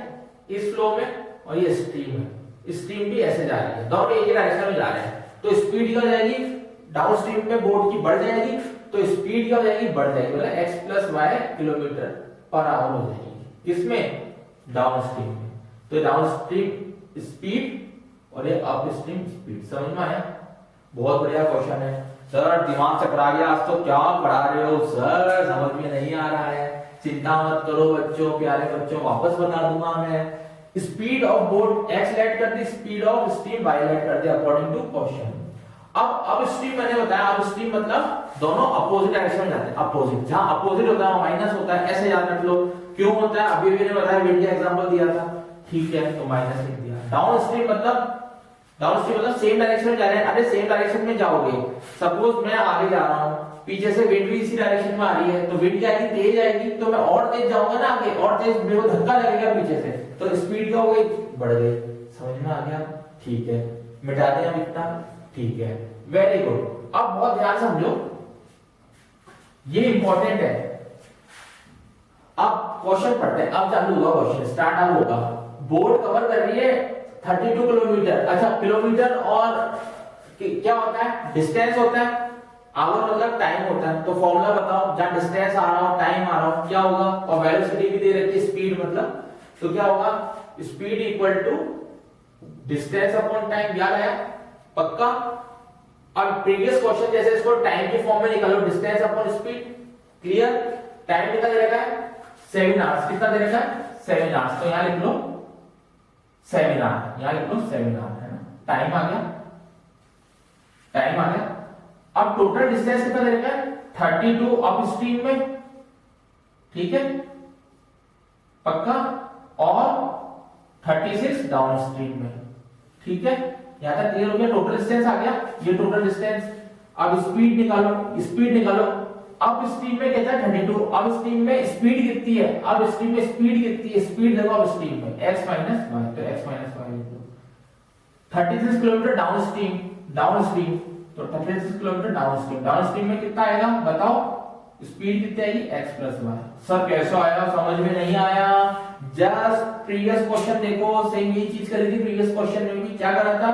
इस फ्लो में, और ये स्ट्रीम है, स्ट्रीम भी ऐसे जा रही है, दोनों एक ही डायरेक्शन में जा रहे हैं, तो स्पीड क्या हो जाएगी, डाउन स्ट्रीम में बोट की बढ़ जाएगी, तो स्पीड क्या हो जाएगी, बढ़ जाएगी, मतलब x plus y kilometre per hour हो जाएगी, किसमें, डाउन स्ट्रीम में। तो डाउन स्ट्रीम स्पीड और ये अप स्ट्रीम स्पीड, समझ में आया, बहुत बढ़िया क्वेश्चन है। सर दिमाग चकरा गया, आज तो क्या पढ़ा रहे हो सर, समझ में नहीं आ रहा है, चिंता मत करो बच्चों, प्यारे बच्चों, वापस बता दूंगा मैं। Speed of boat x let कर दी, speed of stream y let कर दी अकॉर्डिंग टू क्वेश्चन। अब स्ट्रीम मैंने बताया, अब स्ट्रीम मतलब दोनों अपोजिट डायरेक्शन में जाते हैं, अपोजिट, जहां अपोजिट होता है माइनस होता है, ऐसे याद रख लो, क्यों होता है अभी भी मैंने बताया, विंड का एग्जांपल दिया था, ठीक है, तो माइनस लिख दिया। डाउन स्ट्रीम मतलब सेम डायरेक्शन में जा रहे हैं, अरे सेम डायरेक्शन में जाओगे, सपोज मैं आगे जा रहा हूं, पीछे से विंड भी इसी डायरेक्शन में आ रही है, तो विंड क्या आएगी, तेज आएगी, तो मैं और तेज जाऊंगा ना आगे, और तेज मेरे को धक्का लगेगा पीछे से, तो स्पीड क्या हो गई, बढ़ गई, समझ में आ गया, ठीक है, मिटा दें हम इतना, ठीक है, वेरी गुड। अब बहुत ध्यान समझो, ये इंपॉर्टेंट है। अब क्वेश्चन पढ़ते हैं, अब चालू होगा क्वेश्चन, स्टार्ट अब होगा। बोट कवर कर रही है 32 किलोमीटर, अच्छा किलोमीटर और क्या होता है, डिस्टेंस होता है, आवर मतलब टाइम होता है, तो फॉर्मूला बताओ, जहां डिस्टेंस आ रहा हो टाइम आ रहा हो क्या होगा, और वेलोसिटी भी दे रखी है, स्पीड मतलब, तो क्या होगा, speed equal to distance upon time, याद आया पक्का। अब प्रीवियस क्वेश्चन जैसे इसको टाइम की फॉर्म में निकालो, distance upon speed, clear, time कितना दे रखा है 7 आवर्स, कितना दे रखा है 7 आवर्स, तो यहां लिख लो 7 आवर, यहां लिख लो 7 आवर, है ना, टाइम आ गया, टाइम आ गया। अब टोटल डिस्टेंस कितना दे रखा है 32 अप स्ट्रीम में, ठीक है पक्का, और 36 डाउन स्ट्रीम में, ठीक है, यहां तक क्लियर हो गया, टोटल डिस्टेंस आ गया, ये टोटल डिस्टेंस। अब स्पीड निकालो, स्पीड निकालो, अब स्ट्रीम में कहता है 32, अब स्ट्रीम में स्पीड कितनी है, अब स्ट्रीम में स्पीड कितनी है, स्पीड देखो अब स्ट्रीम में x माइनस वाई, तो x माइनस वाई लिख लो। 36 किलोमीटर डाउन स्ट्रीम, तो 36 किलोमीटर डाउन स्ट्रीम में कितना आएगा बताओ, स्पीड कितनी आएगी x प्लस वाई। सर कैसे आया, समझ में नहीं आया, जस्ट प्रीवियस क्वेश्चन देखो, सेम ये चीज करी थी प्रीवियस क्वेश्चन में भी, क्या करा था,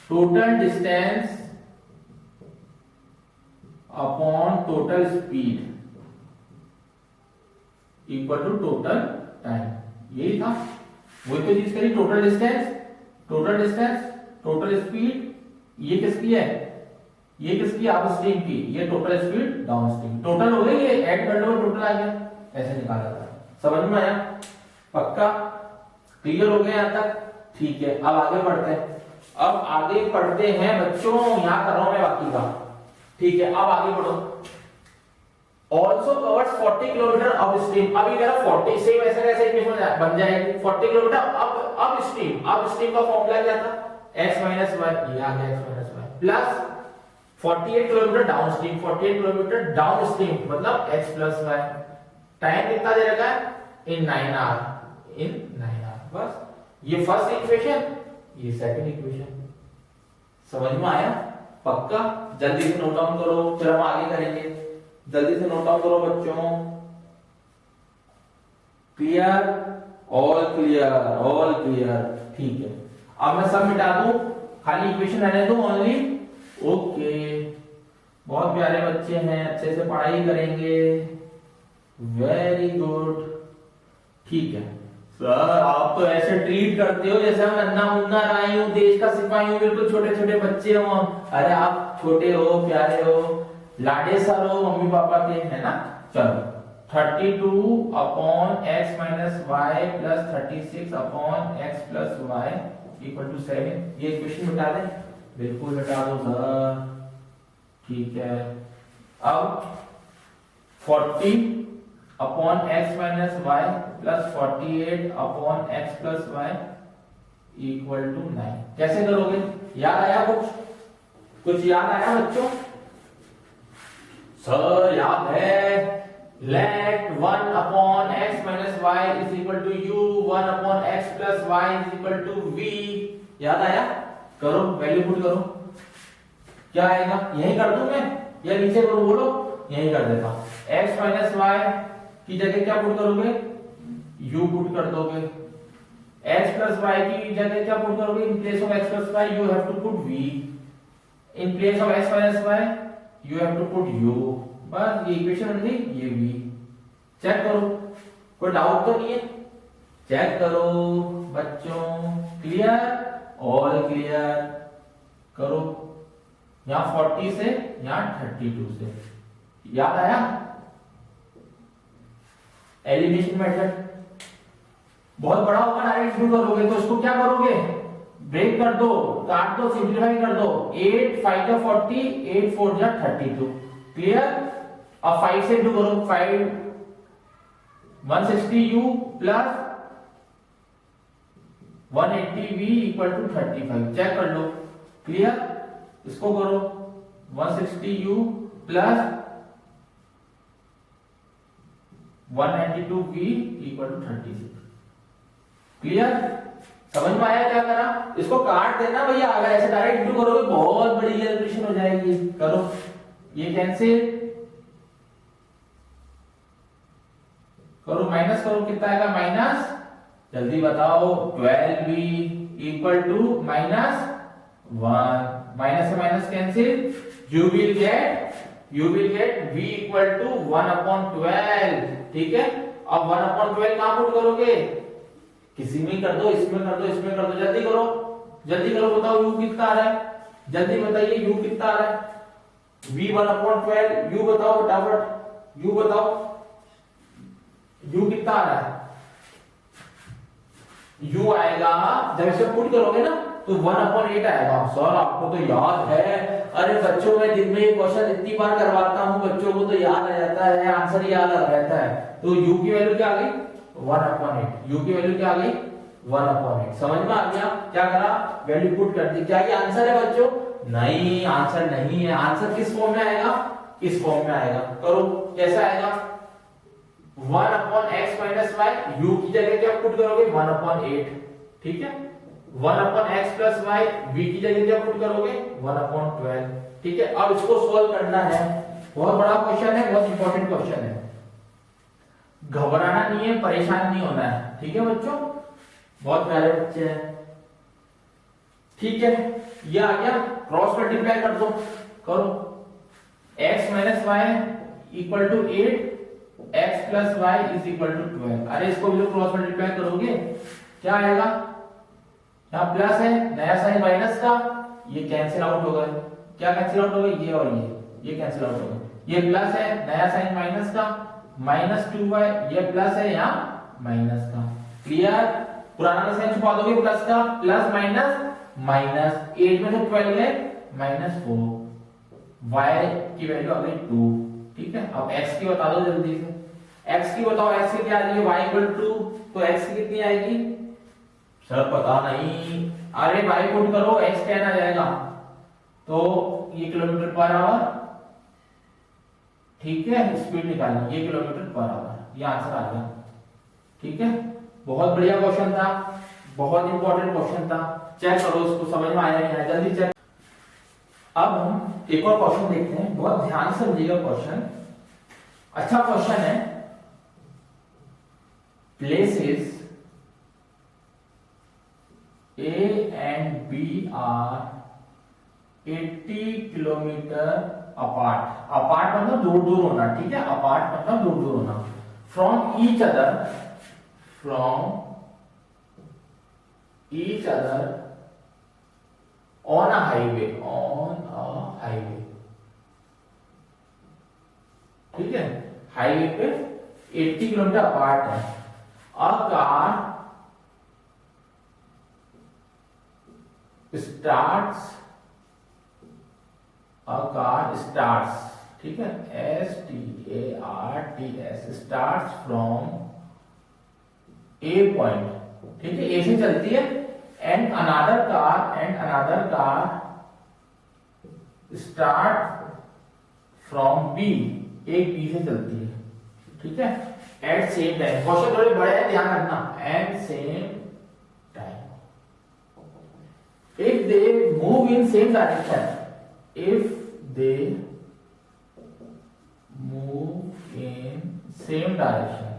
total distance upon total speed equal to total time, यही था, वही तो चीज करी, टोटल डिस्टेंस, टोटल स्पीड, ये किसकी है, ये किसकी, अप स्ट्रीम की, ये total speed down stream, total हो गई, ये ऐड कर लो टोटल आ गया, ऐसे निकाला था, समझ में आया पक्का, क्लियर हो गया यहां तक, ठीक है। अब आगे बढ़ते हैं, अब आगे पढ़ते हैं बच्चों, यहां कर रहा हूं मैं बाकी का, ठीक है, अब आगे बढ़ो। Also covers 40 kilometre up stream, अभी कह रहा 40 से वैसे कैसे इक्वेशन बन जाएगी, 40 किलोमीटर अब स्ट्रीम का फॉर्मूला क्या था, x माइनस वाई, ये आ गया x minus y, plus 48 kilometre downstream, 48 kilometre downstream मतलब x प्लस वाई, टाइम कितना दे रखा है इन 9 आवर, बस ये फर्स्ट इक्वेशन, ये सेकंड इक्वेशन, समझ में आया, पक्का? जल्दी से नोट डाउन करो, फिर हम आगे करेंगे। जल्दी से नोट डाउन करो बच्चों। Clear? All clear, all clear. ठीक है, अब मैं सब मिटा दूं, खाली इक्वेशन रहने दो ओनली। ओके, बहुत प्यारे बच्चे हैं, अच्छे से पढ़ाई करेंगे। Very good. ठीक है सर, आप तो ऐसे ट्रीट करते हो जैसे हम अन्ना मुन्ना राई हूं, देश का सिपाही हूं, बिल्कुल छोटे छोटे बच्चे हो। अरे आप छोटे हो, प्यारे हो, लाडे सर हो मम्मी पापा के, है ना? चलो 32 upon x minus y plus 36 upon x plus y equal to 7। ये इक्वेशन मिटा दें? बिल्कुल मिटा दो सर। ठीक है, अब 40 upon x minus y plus 48 upon x plus y equal to 9। कैसे करोगे? याद आया कुछ याद आया बच्चों? सर याद है, let 1 upon x minus y is equal to u, 1 upon x plus y is equal to v. याद आया? करो, वैल्यू पुट करो। क्या आएगा? यही कर दूं मैं या नीचे करूं? बोलो। यही कर देता। एक्स माइनस वाई की जगह क्या पुट करोगे? u पुट कर दोगे। x प्लस y की जगह क्या पुट करोगे? In place of x plus y you have to put v। In place of x minus y you have to put u। बस ये इक्वेशन बन गई, ये v। चेक करो, कोई डाउट तो नहीं है? चेक करो बच्चों। क्लियर? All clear. करो, यहां 40 से यहां 32 से। याद आया? एलिमिनेशन मेथड बहुत बड़ा होगा, डायरेक्ट शुरू करोगे तो इसको क्या करोगे? ब्रेक कर दो, काट दो, सिंप्लीफाई कर दो। 8 5 का 40, 8 4 जा 32। क्लियर? अब 5 से इंटू करो। 5 160u plus 180v equal to 35। Check कर लो। क्लियर? इसको करो, 160u plus 192v equal to 36। Clear? समझ में आया क्या करा? इसको काट देना भैया, अगर ऐसे डायरेक्ट इंटू करोगे बहुत बड़ी कैलकुलेशन हो जाएगी। करो, ये कैंसिल करो, माइनस करो, कितना आएगा? माइनस, जल्दी बताओ, 12v इक्वल टू माइनस 1। माइनस से minus cancel, you will get v equal to 1 upon 12। ठीक है, अब 1 अपॉन 12 कहां पुट करोगे? किसी में कर दो, इसमें कर दो, इसमें कर दो। जल्दी करो, जल्दी करो, बताओ u कितना आ रहा है? जल्दी बताइए u कितना आ रहा है? v 1 अपॉन 12, u बताओ फटाफट, u बताओ, u कितना आ रहा है? u आएगा, जब इसे पुट करोगे ना तो 1 अपॉन 8 आएगा। सर आपको तो याद है। अरे बच्चों, मैं दिन में ये क्वेश्चन इतनी बार करवाता हूं, बच्चों को तो याद आ जाता है, आंसर याद रहता है। तो u की वैल्यू क्या आ गई? 1 अपॉन 8। u की वैल्यू क्या आ गई? 1 अपॉन 8। समझ में आ गया? क्या करा? वैल्यू पुट कर दी। क्या ये आंसर है बच्चों? नहीं, आंसर नहीं है। आंसर किस फॉर्म में आएगा? इस फॉर्म में आएगा। करो, कैसा आएगा? 1 upon x minus y, u की जगह क्या पुट करोगे? 1 अपॉन 8। ठीक है, 1 upon x plus y, v की जगह क्या पुट करोगे? 1 अपॉन 12। ठीक है, अब इसको सोल्व करना है। बहुत बड़ा क्वेश्चन है, बहुत इंपॉर्टेंट क्वेश्चन है। घबराना नहीं है, परेशान नहीं होना है। ठीक है बच्चों, बहुत प्यारे बच्चे हैं। ठीक है, ये आ गया, क्रॉस मल्टीप्लाई कर दो। करो, x minus y equal to 8, x plus y is equal to 12। अरे इसको भी क्रॉस मल्टीप्लाई करोगे, क्या आएगा? यहाँ प्लस है, नया साइन माइनस का, ये कैंसिल आउट हो गए। क्या कैंसिल आउट हो गए? ये और ये कैंसिल आउट हो गए। ये प्लस है, नया साइन माइनस का, माइनस 2y, ये प्लस है यहाँ माइनस का। क्लियर? पुराना साइन छुपा दोगे प्लस का, प्लस माइनस माइनस, 8 में से 12 गए माइनस 4, y की वैल्यू आ गई 2। ठीक है, अब x की बता दो जल्दी से। x की बताओ, x की क्या आ रही है? y इक्वल टू 2, तो x की कितनी आएगी? सर पता नहीं। अरे y पुट करो, x 10 आ जाएगा, तो ये किलोमीटर पर आवर। ठीक है, स्पीड निकालनी, ये किलोमीटर पर आवर, ये आंसर आ गया। ठीक है, बहुत बढ़िया क्वेश्चन था, बहुत इंपॉर्टेंट क्वेश्चन था। चेक करो इसको, समझ में आया नहीं आया, जल्दी चेक। अब हम एक और क्वेश्चन देखते हैं, बहुत ध्यान से समझिएगा क्वेश्चन, अच्छा क्वेश्चन है। Places A and B are 80 kilometre apart, apart मतलब दूर दूर होना, ठीक है, अपार्ट मतलब दूर दूर होना, from each other, from each other on a highway, on a highway, ठीक है, हाईवे पे 80 किलोमीटर अपार्ट है। A car starts, a car starts, ठीक है, STARTS, starts from A point, ठीक है, ए से चलती है, and another car start from B, एक बी से चलती है, ठीक है, एट सेम टाइम। क्वेश्चन थोड़े बड़े हैं, ध्यान रखना, at same time. If they move in same direction, if they move in same direction,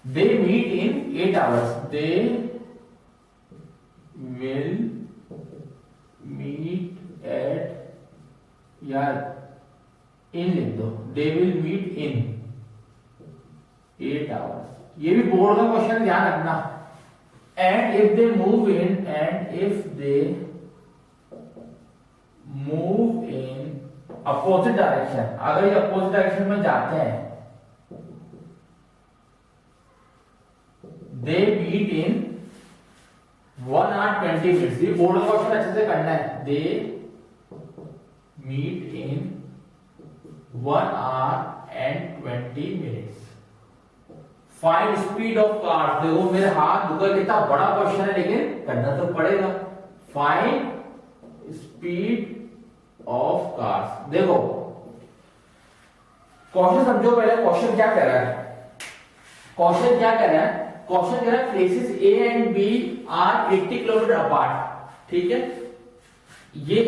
they meet in 8 hours, they will meet at, यार इन लिख दो, they will meet in 8 hours, ये भी बोर्ड का क्वेश्चन, ध्यान रखना। and if they move in opposite direction, अगर ये अपोजिट डायरेक्शन में जाते हैं, they meet in 1 hour 20 minutes, ये बोर्ड का क्वेश्चन अच्छे से करना है, they meet in 1 hour and 20 minutes। Find speed of car, देखो मेरे हाथ दुखा, कितना बड़ा क्वेश्चन है लेकिन करना तो पड़ेगा। फाइंड स्पीड ऑफ कार्स, देखो क्वेश्चन समझो पहले, क्वेश्चन क्या कह रहा है, क्वेश्चन क्या कह रहा है, क्वेश्चन कह रहा है places A and B are 80 kilometre apart, ठीक है, ये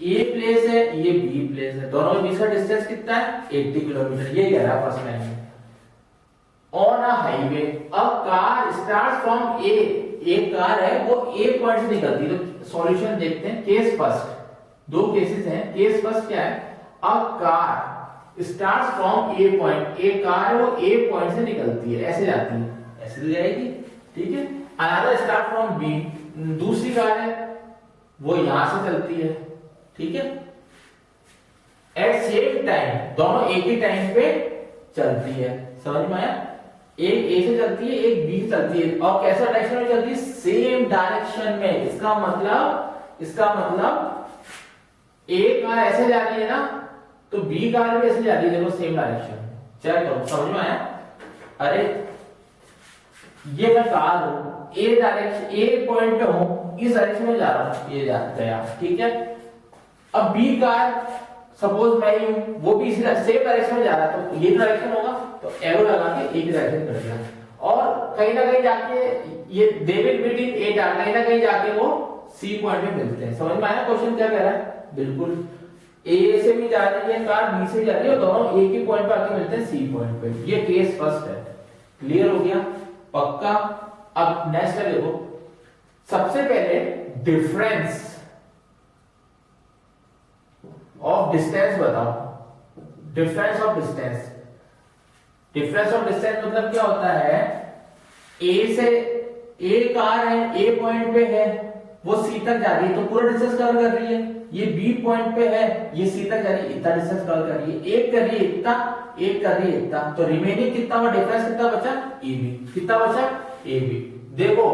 ए प्लेस है, ये बी प्लेस है, दोनों के बीच का डिस्टेंस कितना है, 80 किलोमीटर, ये कह रहा है फर्स्ट लाइन में। On a highway, a car starts from A, एक कार है वो ए पॉइंट से निकलती है, तो सॉल्यूशन देखते हैं। केस फर्स्ट, दो केसेस हैं, केस फर्स्ट क्या है, a car starts from A point, एक कार है वो ए पॉइंट से निकलती है, ऐसे जाती है, ऐसे तो जाएगी, ठीक है। अनदर स्टार्ट फ्रॉम बी, दूसरी कार है वो यहां से चलती है, ठीक है, एट सेम टाइम, दोनों एक ही टाइम पे चलती है, समझ में आया, एक ए से चलती है, एक बी से चलती है, और कैसा डायरेक्शन में चलती है, सेम डायरेक्शन में। इसका मतलब ए कार ऐसे जा रही है ना, तो बी कार भी ऐसे जा रही है, देखो सेम डायरेक्शन। चेक करो, समझ में आया। अरे ये मैं कार हूं, ए डायरेक्शन, ए पॉइंट पे हूं, इस डायरेक्शन में जा रहा हूं, ये गया, ठीक है। अब बी कार सपोज मैं ही हूं, वो भी इसी सेम डायरेक्शन में जा रहा है, तो ये डायरेक्शन होगा, तो एरो लगा के एक डायरेक्शन कर दिया, और कहीं ना कहीं जाके ये they will meet in 8 hour, कहीं ना कहीं जाके वो सी पॉइंट में मिलते हैं। समझ में आया क्वेश्चन क्या कह रहा है, बिल्कुल ए से भी जा रही है कार, बी से जा रही है, दोनों एक ही पॉइंट पे आके मिलते हैं सी पॉइंट पे। ये केस फर्स्ट है, क्लियर हो गया, पक्का। अब नेक्स्ट है, देखो सबसे पहले डिफरेंस ऑफ डिस्टेंस बताओ, difference of distance, difference of distance मतलब क्या होता है, ए से, ए कार है, ए पॉइंट पे है, वो सी तक जा रही है, तो पूरा डिस्टेंस कवर कर रही है। ये बी पॉइंट पे है, ये सी तक जा रही है, इतना डिस्टेंस कवर कर रही है, एक कर रही है इतना, एक कर रही है इतना, तो रिमेनिंग कितना हुआ डिफरेंस, कितना बचा, ए बी, कितना बचा, ए बी। देखो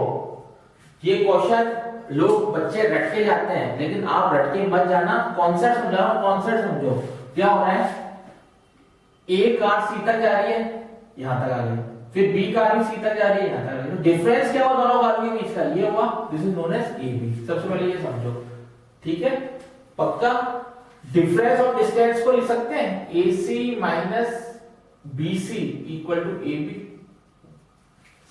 ये क्वेश्चन लोग बच्चे रट के जाते हैं, लेकिन आप रट के मत जाना, कॉन्सेप्ट समझा रहा हूं, कॉन्सेप्ट समझो। क्या हो रहा है, ए कार सी तक जा रही है, यहां तक आ गई, फिर बी कार भी सी तक जा रही है, यहां तक आ गई, तो डिफरेंस क्या हुआ दोनों कारों के बीच का, ये हुआ, this is known as A B. सबसे पहले ये समझो, ठीक है, पक्का। डिफरेंस ऑफ डिस्टेंस को लिख सकते हैं A C minus B C equal to A B.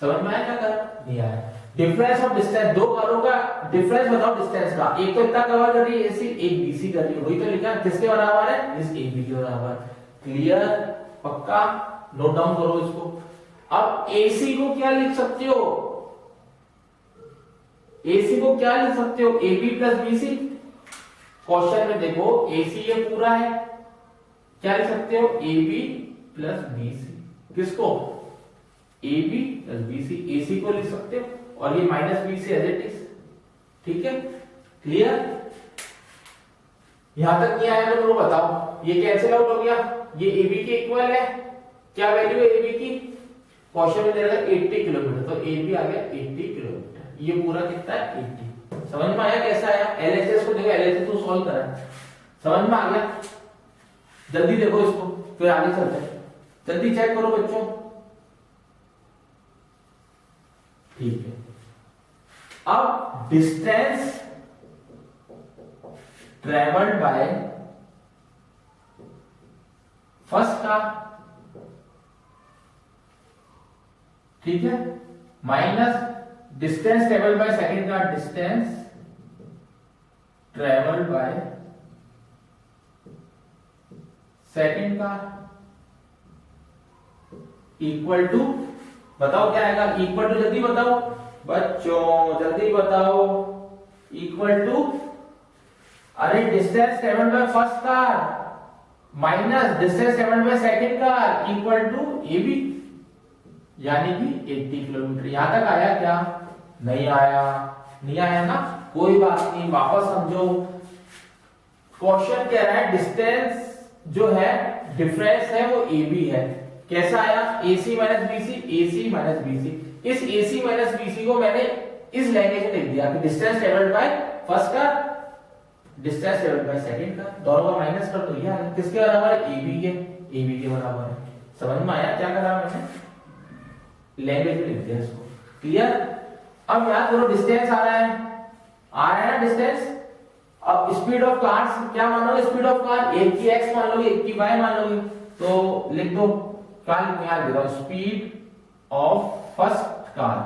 समझ में आया क्या कर, नहीं आया। डिफरेंस ऑफ डिस्टेंस, दो कारों का डिफरेंस बताओ डिस्टेंस का। एक तो इतना कवर कर रही है एसी, एक बीसी कर रही है, वही तो लिखा किसके बराबर है, इस एबी के बराबर। क्लियर, पक्का, नोट डाउन करो इसको। अब एसी को क्या लिख सकते हो, एसी को क्या लिख सकते हो, एबी प्लस बीसी। क्वेश्चन में देखो एसी ये पूरा है, क्या लिख सकते हो, एबी प्लस बीसी। किसको, एबी प्लस बीसी, एसी को लिख सकते हो, और ये minus BC as it is. ठीक है, क्लियर। यहां तक नहीं आया तो मेरे को बताओ, ये कैंसिल आउट हो गया, ये एबी के इक्वल है, क्या वैल्यू है एबी की, क्वेश्चन में दे रहा है 80 किलोमीटर, तो एबी आ गया 80 किलोमीटर। ये पूरा कितना है 80। समझ में आया कैसा आया, एलएचएस को देखो, एलएचएस तो सॉल्व करा, समझ में आ गया। जल्दी देखो इसको, फिर आगे चलते हैं, जल्दी चेक करो बच्चों। ठीक है, अब distance travelled by first car, ठीक है, minus distance travelled by second car, distance travelled by second car equal to, बताओ क्या आएगा, इक्वल टू, जल्दी बताओ बच्चों, जल्दी बताओ, इक्वल टू, अरे distance travelled by first car minus distance travelled by second car equal to AB, यानी कि 80 किलोमीटर। यहां तक आया क्या, नहीं आया, नहीं आया ना, कोई बात नहीं, वापस समझो। क्वेश्चन कह रहा है डिस्टेंस जो है, डिफरेंस है वो एबी है, कैसा आया, AC minus BC, AC minus BC. इस AC माइनस बीसी को मैंने इस लैंग्वेज में लिख दिया कि distance travelled by first car, distance travelled by second car, दोनों का माइनस कर दो, ये आया किसके बराबर है, AB के, AB के बराबर है। समझ में आया क्या करा मैंने, लैंग्वेज में लिख दिया इसको। क्लियर। अब याद करो डिस्टेंस आ रहा है ना डिस्टेंस। अब स्पीड ऑफ कार्स क्या मानोगे, स्पीड ऑफ कार, एक की x मान लोगे, एक की y मान लोगे, तो लिख दो, क्या लिखूं, याद दे रहा हूं, speed of first car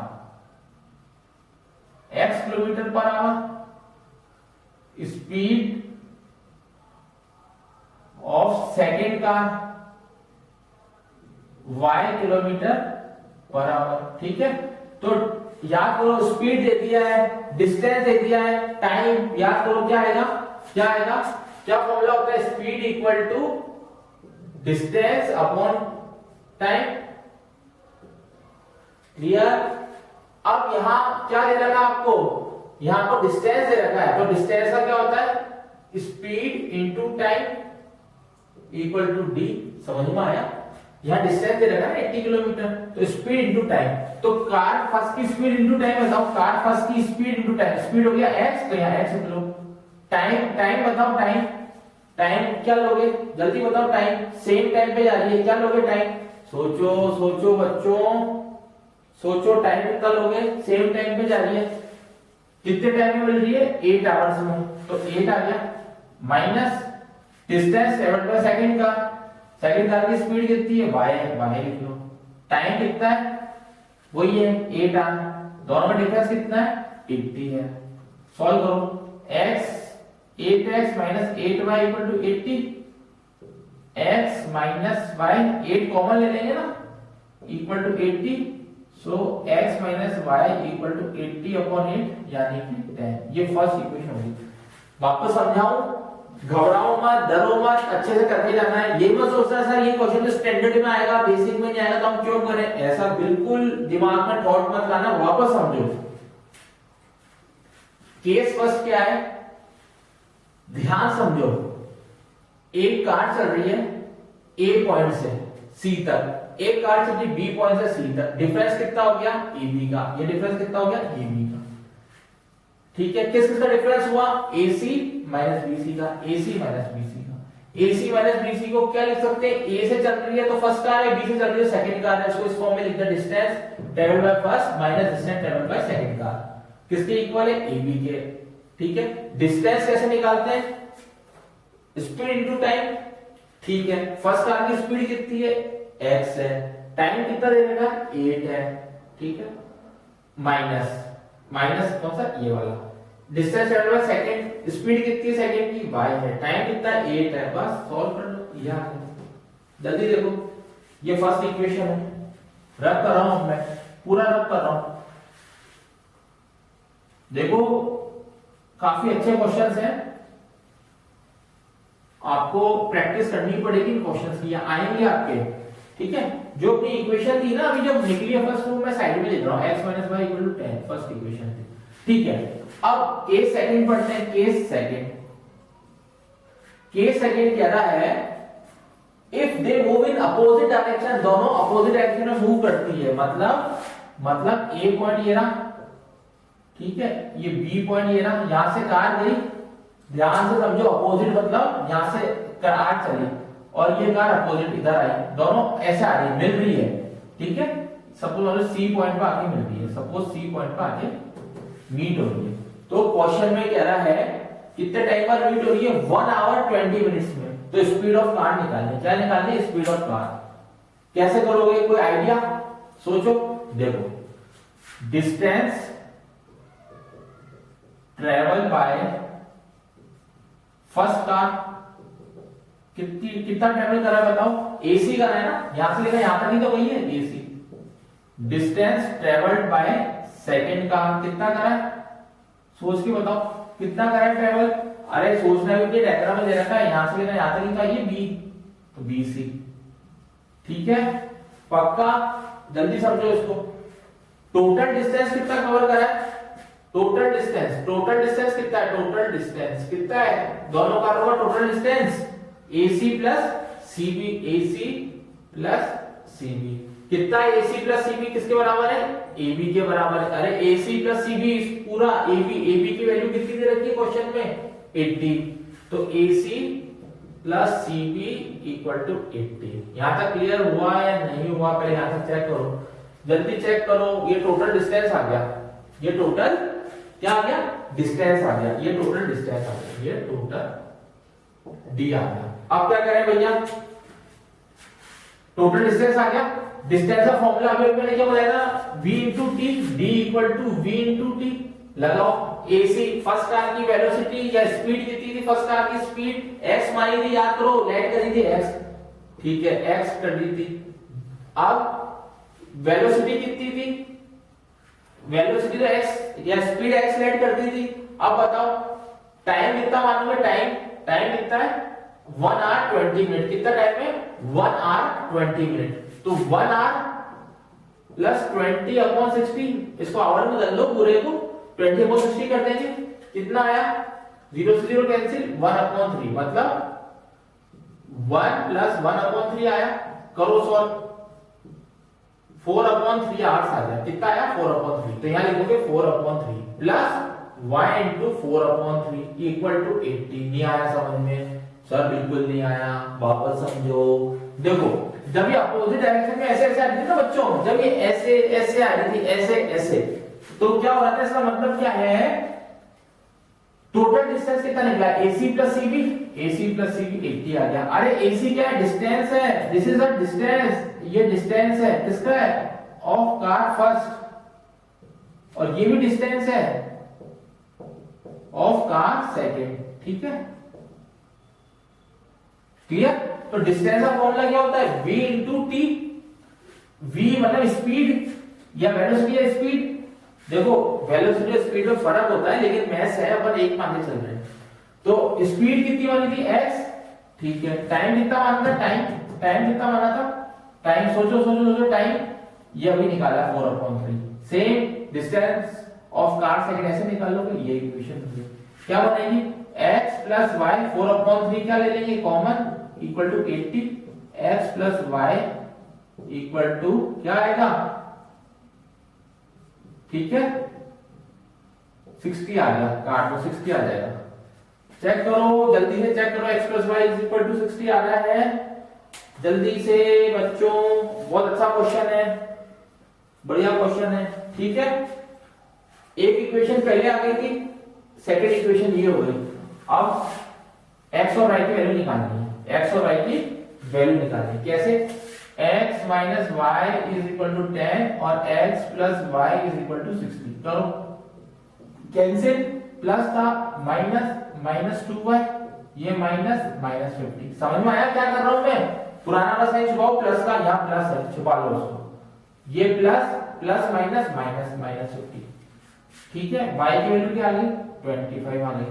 x kilometre per our, speed of second car y kilometre per our. ठीक है, तो याद करो स्पीड दे दिया है, डिस्टेंस दे दिया है, टाइम याद करो क्या आएगा, क्या आएगा, क्या फॉर्मूला होता है, speed equal to distance upon time. Clear. अब यहां क्या दे रखा आपको, यहां पर डिस्टेंस दे रखा है, तो डिस्टेंस का क्या होता है, speed into time equal to D. समझ में आया, यहां डिस्टेंस दे रखा है 80 किलोमीटर, तो स्पीड इंटू टाइम, तो कार फर्स्ट की स्पीड इंटू टाइम बताओ, कार फर्स्ट की स्पीड इंटू टाइम, स्पीड हो गया x, तो यहां x लिख लो। टाइम, टाइम बताओ, टाइम, टाइम क्या लोगे, जल्दी बताओ, टाइम सेम टाइम पे जा रही है, क्या लोगे टाइम, सोचो सोचो बच्चों, सोचो टाइम कितना लोगे, सेम टाइम पे जा रही है, कितने टाइम में मिल रही है, 8 आवर्स में, तो 8 आ गया, माइनस डिस्टेंस 7 बाय सेकंड का, सेकंड कार की स्पीड कितनी है, y लिख लो, टाइम कितना है, वही है 8 आवर, दोनों में डिफरेंस कितना है, 80 है। सॉल्व करो, x 8x minus 8y equal to 80, x minus y 8 common ले लेंगे ना, equal to 80, so x minus y equal to 80 upon 8 यानी कि 10। ये फर्स्ट इक्वेशन होगी। वापस समझाऊं, घबराओ मत, डरो मत, अच्छे से करके जाना है। ये मत सोचना सर ये क्वेश्चन तो स्टैंडर्ड में आएगा, बेसिक में नहीं आएगा तो हम क्यों करें, ऐसा बिल्कुल दिमाग में थॉट मत लाना, वापस समझो। केस फर्स्ट क्या है, ध्यान समझो, एक कार चल रही है ए पॉइंट से सी तक, एक कार चल रही बी पॉइंट से सी तक, डिफरेंस कितना हो गया, AB का, ये डिफरेंस कितना हो गया, AB का। ठीक है, किस किसका डिफरेंस हुआ, AC माइनस BC का, AC माइनस BC का। AC माइनस BC को क्या लिख सकते हैं, A से चल रही है तो फर्स्ट कार है, B से चल रही है सेकंड कार है, इसको इस फॉर्म में लिख दे, distance travelled by first minus distance travelled by second car, किसके इक्वल है, AB के। ठीक है, डिस्टेंस कैसे निकालते हैं, स्पीड इनटू टाइम। ठीक है, फर्स्ट कार की स्पीड कितनी है, x है, टाइम कितना दे देगा, 8 है। ठीक है, माइनस माइनस कौन सा, ये वाला। Distance travel by second, speed कितनी है सेकंड की, y है, टाइम कितना है 8 है, बस सॉल्व कर लो, ये आ गया। जल्दी देखो, ये फर्स्ट इक्वेशन है, रब कर रहा हूं मैं, पूरा रब कर रहा हूं। देखो काफी अच्छे क्वेश्चंस हैं, आपको प्रैक्टिस करनी पड़ेगी क्वेश्चंस की, आएंगे आपके, ठीक है। जो अपनी इक्वेशन थी ना अभी जब निकली है फर्स्ट, वो मैं साइड में लिख रहा हूं, x - y = 10, फर्स्ट इक्वेशन थी, ठीक है। अब केस सेकंड पढ़ते हैं, केस सेकंड। केस सेकंड कह रहा है if they move in opposite direction, दोनों अपोजिट डायरेक्शन में मूव करती है, मतलब ए पॉइंट ये रहा, ठीक है, ये बी पॉइंट ये रहा, यहां से कार गई, ध्यान से समझो, अपोजिट मतलब यहां से कार चली और ये कार अपोजिट इधर आई, दोनों ऐसे आ रही, मिल रही है, ठीक है। सपोज सी पॉइंट पे आके मिल रही है, सपोज सी पॉइंट पे आके मीट हो रही है, तो क्वेश्चन में कह रहा है कितने टाइम पर मीट हो रही है, 1 आवर 20 मिनट्स में। तो स्पीड ऑफ कार निकालनी, क्या निकालनी, स्पीड ऑफ कार। कैसे करोगे, कोई आइडिया, सोचो। देखो, distance travel bye first car, कितना ट्रेवल करा है बताओ, एसी करा है ना, यहां से लेकर यहां तक ही तो वही है AC. Distance travelled by second car कितना करा है, सोच के बताओ कितना करा है ट्रेवल। अरे सोचना भी, डायग्राम में दे रखा है, यहां से लेकर यहां तक ही का ये बी, तो बीसी, ठीक है, पक्का। जल्दी समझो इसको। टोटल डिस्टेंस कितना कवर करा है, टोटल डिस्टेंस कितना है, टोटल डिस्टेंस कितना है, दोनों कारों का total distance AC plus CB, AC plus CB कितना है, AC प्लस CB किसके बराबर है, AB के बराबर है। अरे AC प्लस CB पूरा AB की वैल्यू कितनी दे रखी है क्वेश्चन में, 80, तो AC प्लस CB = 80। यहां तक क्लियर हुआ या नहीं हुआ, पहले यहां तक चेक करो, जल्दी चेक करो। ये टोटल डिस्टेंस आ गया, ये टोटल क्या आ गया, डिस्टेंस आ गया, ये टोटल डिस्टेंस आ गया, ये टोटल डी आ गया। अब क्या करें भैया, टोटल डिस्टेंस आ गया, डिस्टेंस का फॉर्मूला अभी मैंने क्या बताया था, v * t, d = v * t। लगाओ, AC फर्स्ट कार की वेलोसिटी या स्पीड कितनी थी, फर्स्ट कार की स्पीड x मानी थी, याद करो, लेट करी थी x, ठीक है, x कर दी थी। अब वेलोसिटी कितनी थी, वेलोसिटी तो x या स्पीड x लेट कर दी थी। अब बताओ टाइम कितना मानोगे, टाइम कितना है, 1 आवर 20 मिनट, कितना टाइम है, 1 आवर 20 मिनट, तो 1 आवर प्लस 20/60, इसको आवर में बदल लो पूरे को, 20/60 कर देंगे, कितना आया, 0 से 0 कैंसिल, 1/3, मतलब 1 प्लस 1/3 आया। करो सॉल्व, 4/3 आवर्स आ गया, कितना आया, 4/3, तो यहां लिखोगे 4/3 प्लस y * 4/3 = 80। नहीं आया समझ में, सर बिल्कुल नहीं आया, वापस समझो। देखो जब ये अपोजिट डायरेक्शन में ऐसे आ रही थी ना बच्चों, जब ये ऐसे आ रही थी, ऐसे, तो क्या हो रहा था, इसका मतलब क्या है, टोटल डिस्टेंस कितना निकला, AC प्लस CB 80 आ गया। अरे AC क्या है, डिस्टेंस है, दिस इज अ डिस्टेंस, ये डिस्टेंस है किसका है, ऑफ कार फर्स्ट, और ये भी डिस्टेंस है ऑफ कार सेकंड, ठीक है, क्लियर। तो डिस्टेंस का फॉर्मूला क्या होता है, v * t, v मतलब स्पीड या वेलोसिटी या स्पीड। देखो वेलोसिटी और स्पीड में फर्क होता है, लेकिन मैथ्स है, अपन एक मान के चल रहे हैं। तो स्पीड कितनी मानी थी, x, ठीक है, टाइम कितना माना था, टाइम कितना माना था, टाइम सोचो टाइम, ये अभी निकाला 4/3। Same distance of car second, ऐसे निकाल लोगे, ये इक्वेशन क्या बनेगी, x + y 4/3 क्या ले लेंगे कॉमन, = 80, x + y = क्या आएगा, ठीक है, 60 आ गया, काट लो, 60 आ जाएगा। चेक करो, जल्दी से चेक करो, x + y = 60 आ रहा है, जल्दी से बच्चों, बहुत अच्छा क्वेश्चन है, बढ़िया क्वेश्चन है, ठीक है। एक इक्वेशन पहले आ गई थी, सेकंड इक्वेशन ये हो गई। अब x और y की वैल्यू निकालनी है, x और y की वैल्यू निकालनी है, कैसे, x - y = 10 और x + y = 60। करो, कैंसिल, प्लस था माइनस 2y, ये माइनस 50। समझ में आया क्या कर रहा हूं मैं? पुराना वाला साइन छुपाओ, प्लस का यहाँ प्लस है, छुपा लो उसको। ये प्लस माइनस 50। ठीक है, y की वैल्यू क्या आ गई? 25 आ गई।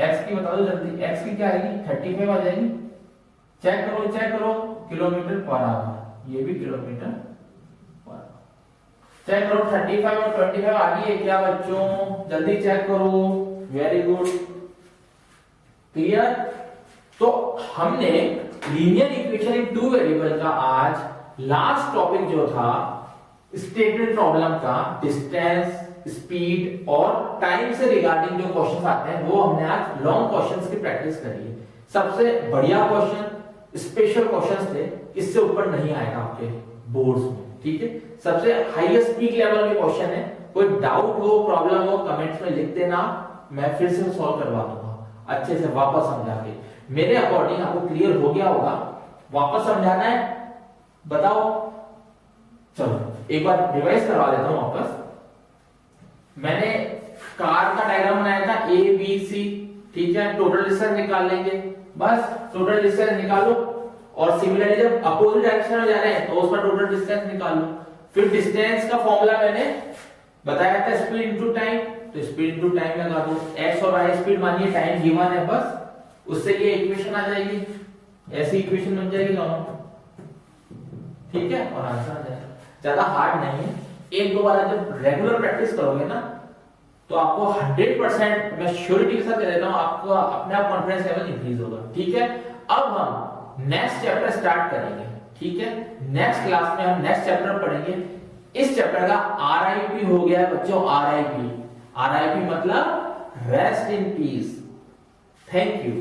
x की बता दो जल्दी, x की क्या आएगी? 35 आ जाएगी। चेक करो किलोमीटर पर आवर, ये भी किलोमीटर पर आवर। चेक करो 35 और 25 आ गई है क्या बच्चों? जल्दी चेक करो। Very good, clear. तो हमने linear equation in two variable का आज लास्ट टॉपिक जो था स्टेटमेंट प्रॉब्लम का, डिस्टेंस, स्पीड और टाइम से रिगार्डिंग जो क्वेश्चंस आते हैं वो हमने आज लॉन्ग क्वेश्चंस की प्रैक्टिस करी है। सबसे बढ़िया क्वेश्चन स्पेशल क्वेश्चंस थे, इससे ऊपर नहीं आएगा आपके बोर्ड्स में। ठीक है, सबसे हाईएस्ट पीक लेवल के क्वेश्चन है। कोई डाउट हो, प्रॉब्लम हो, कमेंट्स में लिख देना, मैं फिर से सॉल्व करवा दूंगा अच्छे से वापस समझा के। मेरे अकॉर्डिंग आपको क्लियर हो गया होगा। वापस समझाना है बताओ? चलो एक बार रिवाइज करवा देता हूं वापस। मैंने कार का डायग्राम बनाया था ए बी सी, ठीक है, टोटल डिस्टेंस निकाल लेंगे, बस टोटल डिस्टेंस निकालो। और सिमिलरली जब अपोजिट डायरेक्शन में जा रहे हैं तो उसका टोटल डिस्टेंस निकाल लो। फिर डिस्टेंस का फॉर्मूला मैंने बताया था स्पीड इनटू टाइम, तो स्पीड इनटू टाइम लगा दो। एक्स और वाई स्पीड मानिए टाइम गिवन है, बस उससे ये इक्वेशन आ जाएगी, ऐसी इक्वेशन बन जाएगी दोनों। ठीक है, और आंसर आ जाएगा। ज्यादा हार्ड नहीं है, एक दो बार जब रेगुलर प्रैक्टिस करोगे ना तो आपको 100% मैं श्योरिटी के साथ कह देता हूं आपको अपने आप कॉन्फिडेंस लेवल इंक्रीज होगा। ठीक है, अब हम नेक्स्ट चैप्टर स्टार्ट करेंगे। ठीक है, नेक्स्ट क्लास में हम नेक्स्ट चैप्टर पढ़ेंगे। इस चैप्टर का RIP हो गया है बच्चों, RIP मतलब rest in peace. Thank you.